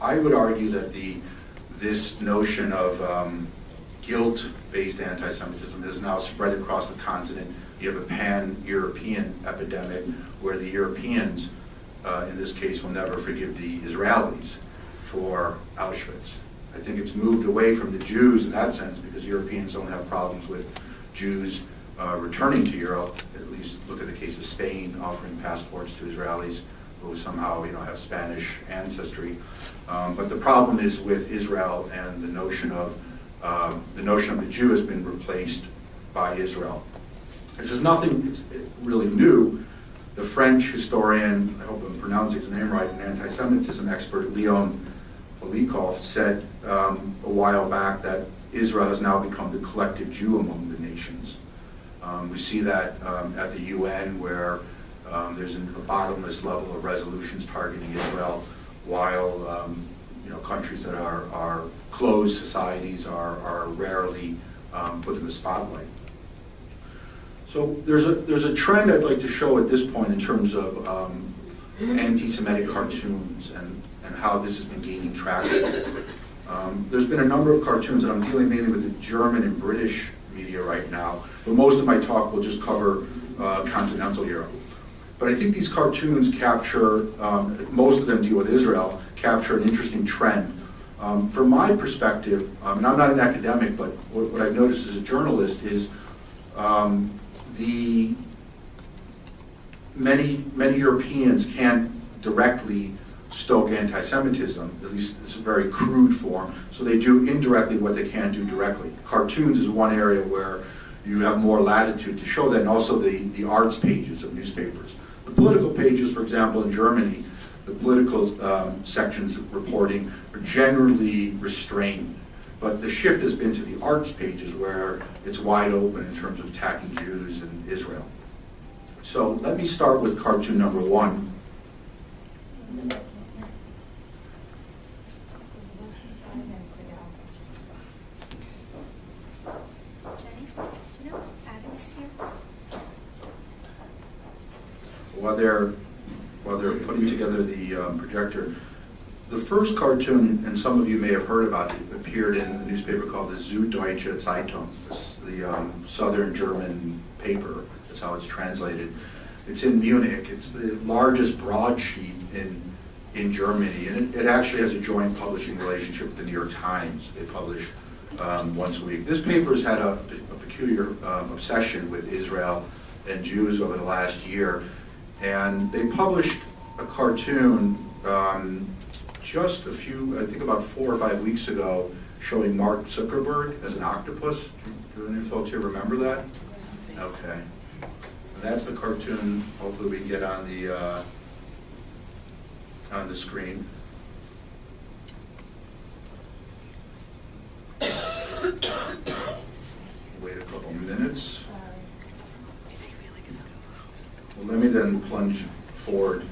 I would argue that this notion of guilt-based anti-Semitism has now spread across the continent. You have a pan-European epidemic where the Europeans, in this case, will never forgive the Israelis for Auschwitz. I think it's moved away from the Jews in that sense because Europeans don't have problems with Jews returning to Europe. At least look at the case of Spain offering passports to Israelis who somehow have Spanish ancestry. But the problem is with Israel and the notion of the notion of the Jew has been replaced by Israel. This is nothing really new. The French historian, I hope I'm pronouncing his name right, an anti-Semitism expert, Leon Poliakov, said a while back that Israel has now become the collective Jew among the nations. We see that at the UN, where there's a bottomless level of resolutions targeting Israel, while countries that are closed societies are rarely put in the spotlight. So there's a trend I'd like to show at this point in terms of anti-Semitic cartoons and how this has been gaining traction. There's been a number of cartoons, and I'm dealing mainly with the German and British media right now, but most of my talk will just cover continental Europe. But I think these cartoons capture, most of them deal with Israel, capture an interesting trend. From my perspective, and I'm not an academic, but what I've noticed as a journalist is many Europeans can't directly stoke anti-Semitism, at least it's a very crude form, so they do indirectly what they can do directly. Cartoons is one area where you have more latitude to show that, and also the arts pages of newspapers. The political pages, for example, in Germany, the political sections of reporting are generally restrained. But the shift has been to the arts pages where it's wide open in terms of attacking Jews and Israel. So let me start with cartoon number 1. While they're putting together the projector, the first cartoon, and some of you may have heard about it, appeared in a newspaper called the Süddeutsche Zeitung, the southern German paper. That's how it's translated. It's in Munich. It's the largest broadsheet in Germany, and it actually has a joint publishing relationship with the New York Times. They publish once a week. This paper has had a peculiar obsession with Israel and Jews over the last year, and they published a cartoon just I think about 4 or 5 weeks ago, showing Mark Zuckerberg as an octopus. Do any folks here remember that? Okay. And that's the cartoon. Hopefully we can get on the screen. Wait a couple minutes. Well, let me then plunge forward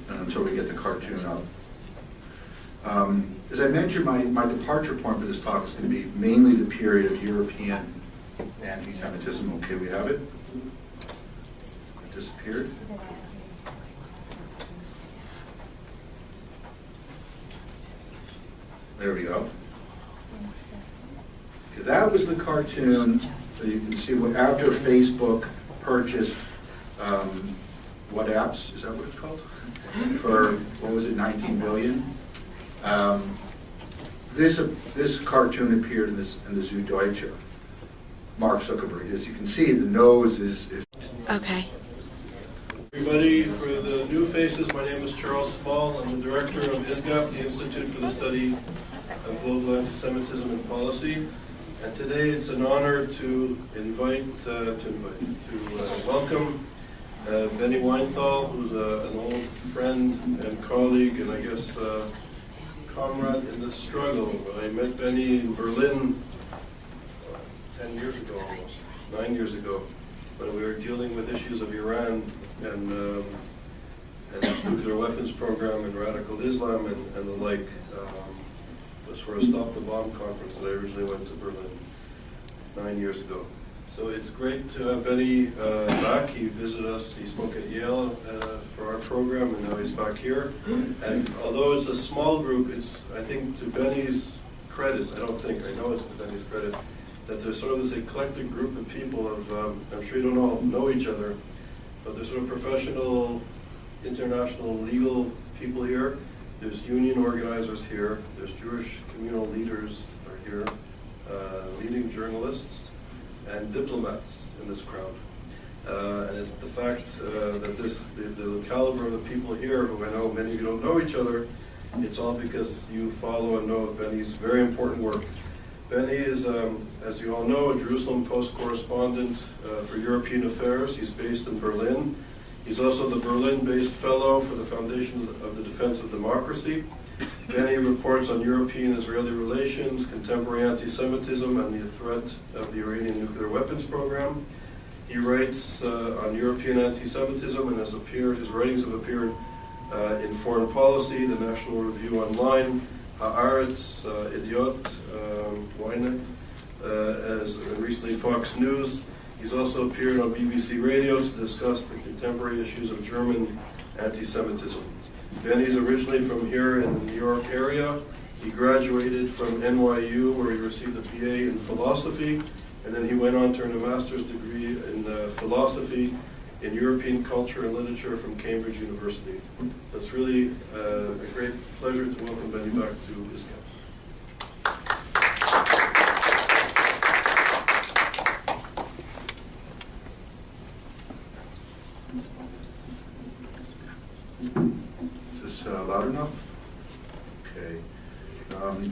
until we get the cartoon up. As I mentioned, my departure point for this talk is going to be mainly the period of European anti-Semitism. Okay, we have it? It disappeared? There we go. Okay, that was the cartoon. So you can see what after Facebook purchased what apps? Is that what it's called? For, what was it, 19 billion? This cartoon appeared in the Süddeutsche. Mark Zuckerberg. As you can see, the nose is Okay. Everybody, for the new faces, my name is Charles Small. I'm the director of ISGAP, the Institute for the Study of Global Anti-Semitism and Policy. And today it's an honor to welcome Benny Weinthal, who's an old friend and colleague, and I guess comrade in the struggle. I met Benny in Berlin 10 years ago, almost, 9 years ago, when we were dealing with issues of Iran and its nuclear weapons program and radical Islam and the like. It was for a Stop the Bomb conference that I originally went to Berlin 9 years ago. So it's great to have Benny back. He visited us, he spoke at Yale for our program, and now he's back here. And although it's a small group, it's, I think, to Benny's credit, I know it's to Benny's credit, that there's sort of this eclectic group of people of, I'm sure you don't all know each other, but there's sort of professional, international, legal people here. There's union organizers here. There's Jewish communal leaders are here, leading journalists, and diplomats in this crowd. And it's the fact that the caliber of the people here, who I know many of you don't know each other, it's all because you follow and know Benny's very important work Benny is, as you all know, a Jerusalem Post correspondent for European affairs. He's based in Berlin. He's also the Berlin-based fellow for the Foundation of the Defense of Democracy. Benny reports on European-Israeli relations, contemporary anti-Semitism, and the threat of the Iranian nuclear weapons program. He writes on European anti-Semitism and his writings have appeared in Foreign Policy, the National Review Online, Haaretz, Idiot, Ynet, and recently Fox News. He's also appeared on BBC Radio to discuss the contemporary issues of German anti-Semitism. Benny's originally from here in the New York area. He graduated from NYU, where he received a BA in philosophy, and then he went on to earn a master's degree in philosophy in European culture and literature from Cambridge University. So it's really a great pleasure to welcome Benny back to his campus. Is this loud enough? Okay.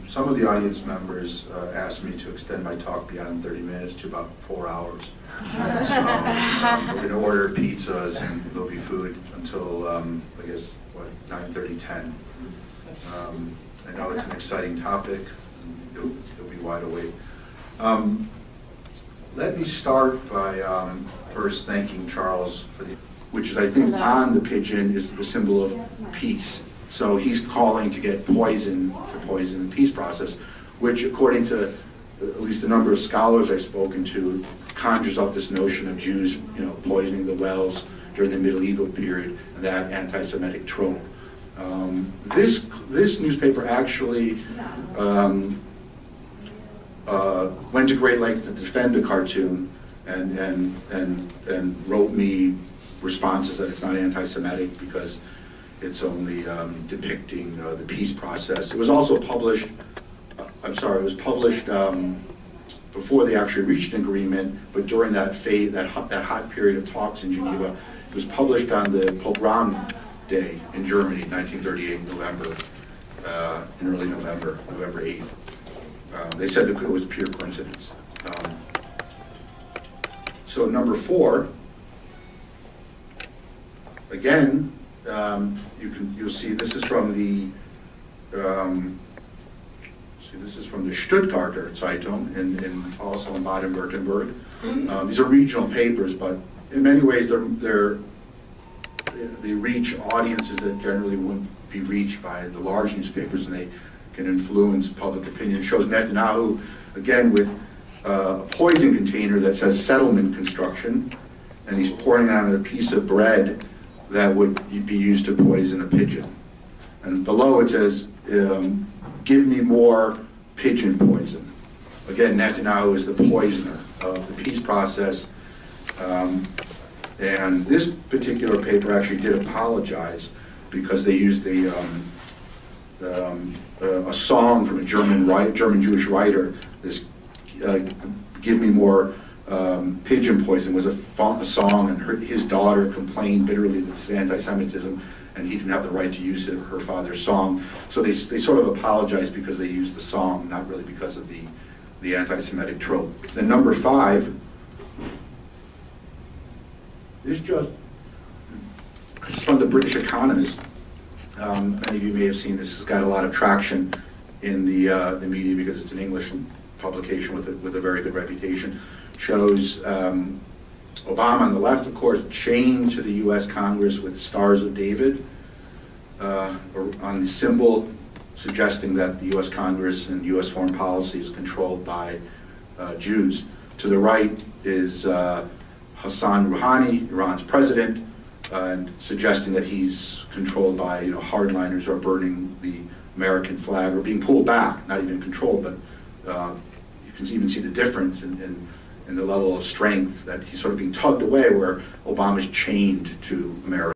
Some of the audience members asked me to extend my talk beyond 30 minutes to about 4 hours. So we're going to order pizzas and there'll be food until, I guess, what, 9:30, 10. I know it's an exciting topic. You'll be wide awake. Let me start by first thanking Charles for the, which is, I think, on the pigeon is the symbol of peace. So he's calling to get poison to poison the peace process, which, according to at least a number of scholars I've spoken to, conjures up this notion of Jews, poisoning the wells during the medieval period, and that anti-Semitic trope. This newspaper actually went to great lengths to defend the cartoon, and wrote me responses that it's not anti-Semitic because it's only depicting the peace process. It was also published, it was published before they actually reached an agreement, but during that hot period of talks in Geneva. It was published on the Pogrom Day in Germany, 1938, November, in early November, November 8th. They said that it was pure coincidence. So number 4, again, you'll see this is from the Stuttgarter Zeitung and also in Baden-Württemberg. These are regional papers, but in many ways they reach audiences that generally wouldn't be reached by the large newspapers, and they can influence public opinion. It shows Netanyahu again with a poison container that says settlement construction, and he's pouring on a piece of bread that would be used to poison a pigeon. And below it says, give me more pigeon poison. Again, Netanyahu is the poisoner of the peace process. And this particular paper actually did apologize because they used a song from a German Jewish writer. This "Give Me More Pigeon Poison" was a song, and his daughter complained bitterly that this is anti-Semitism, and he didn't have the right to use her father's song. So they sort of apologized because they used the song, not really because of the anti-Semitic trope. Then number 5. This just from the British Economist. Many of you may have seen this. Has got a lot of traction in the media because it's an English publication with a very good reputation. Shows Obama on the left, of course, chained to the U.S. Congress with stars of David on the symbol, suggesting that the U.S. Congress and U.S. foreign policy is controlled by Jews. To the right is Hassan Rouhani, Iran's president, and suggesting that he's controlled by hardliners who are burning the American flag or being pulled back, not even controlled, but you can even see the difference in the level of strength that he's sort of being tugged away, where Obama's chained to America.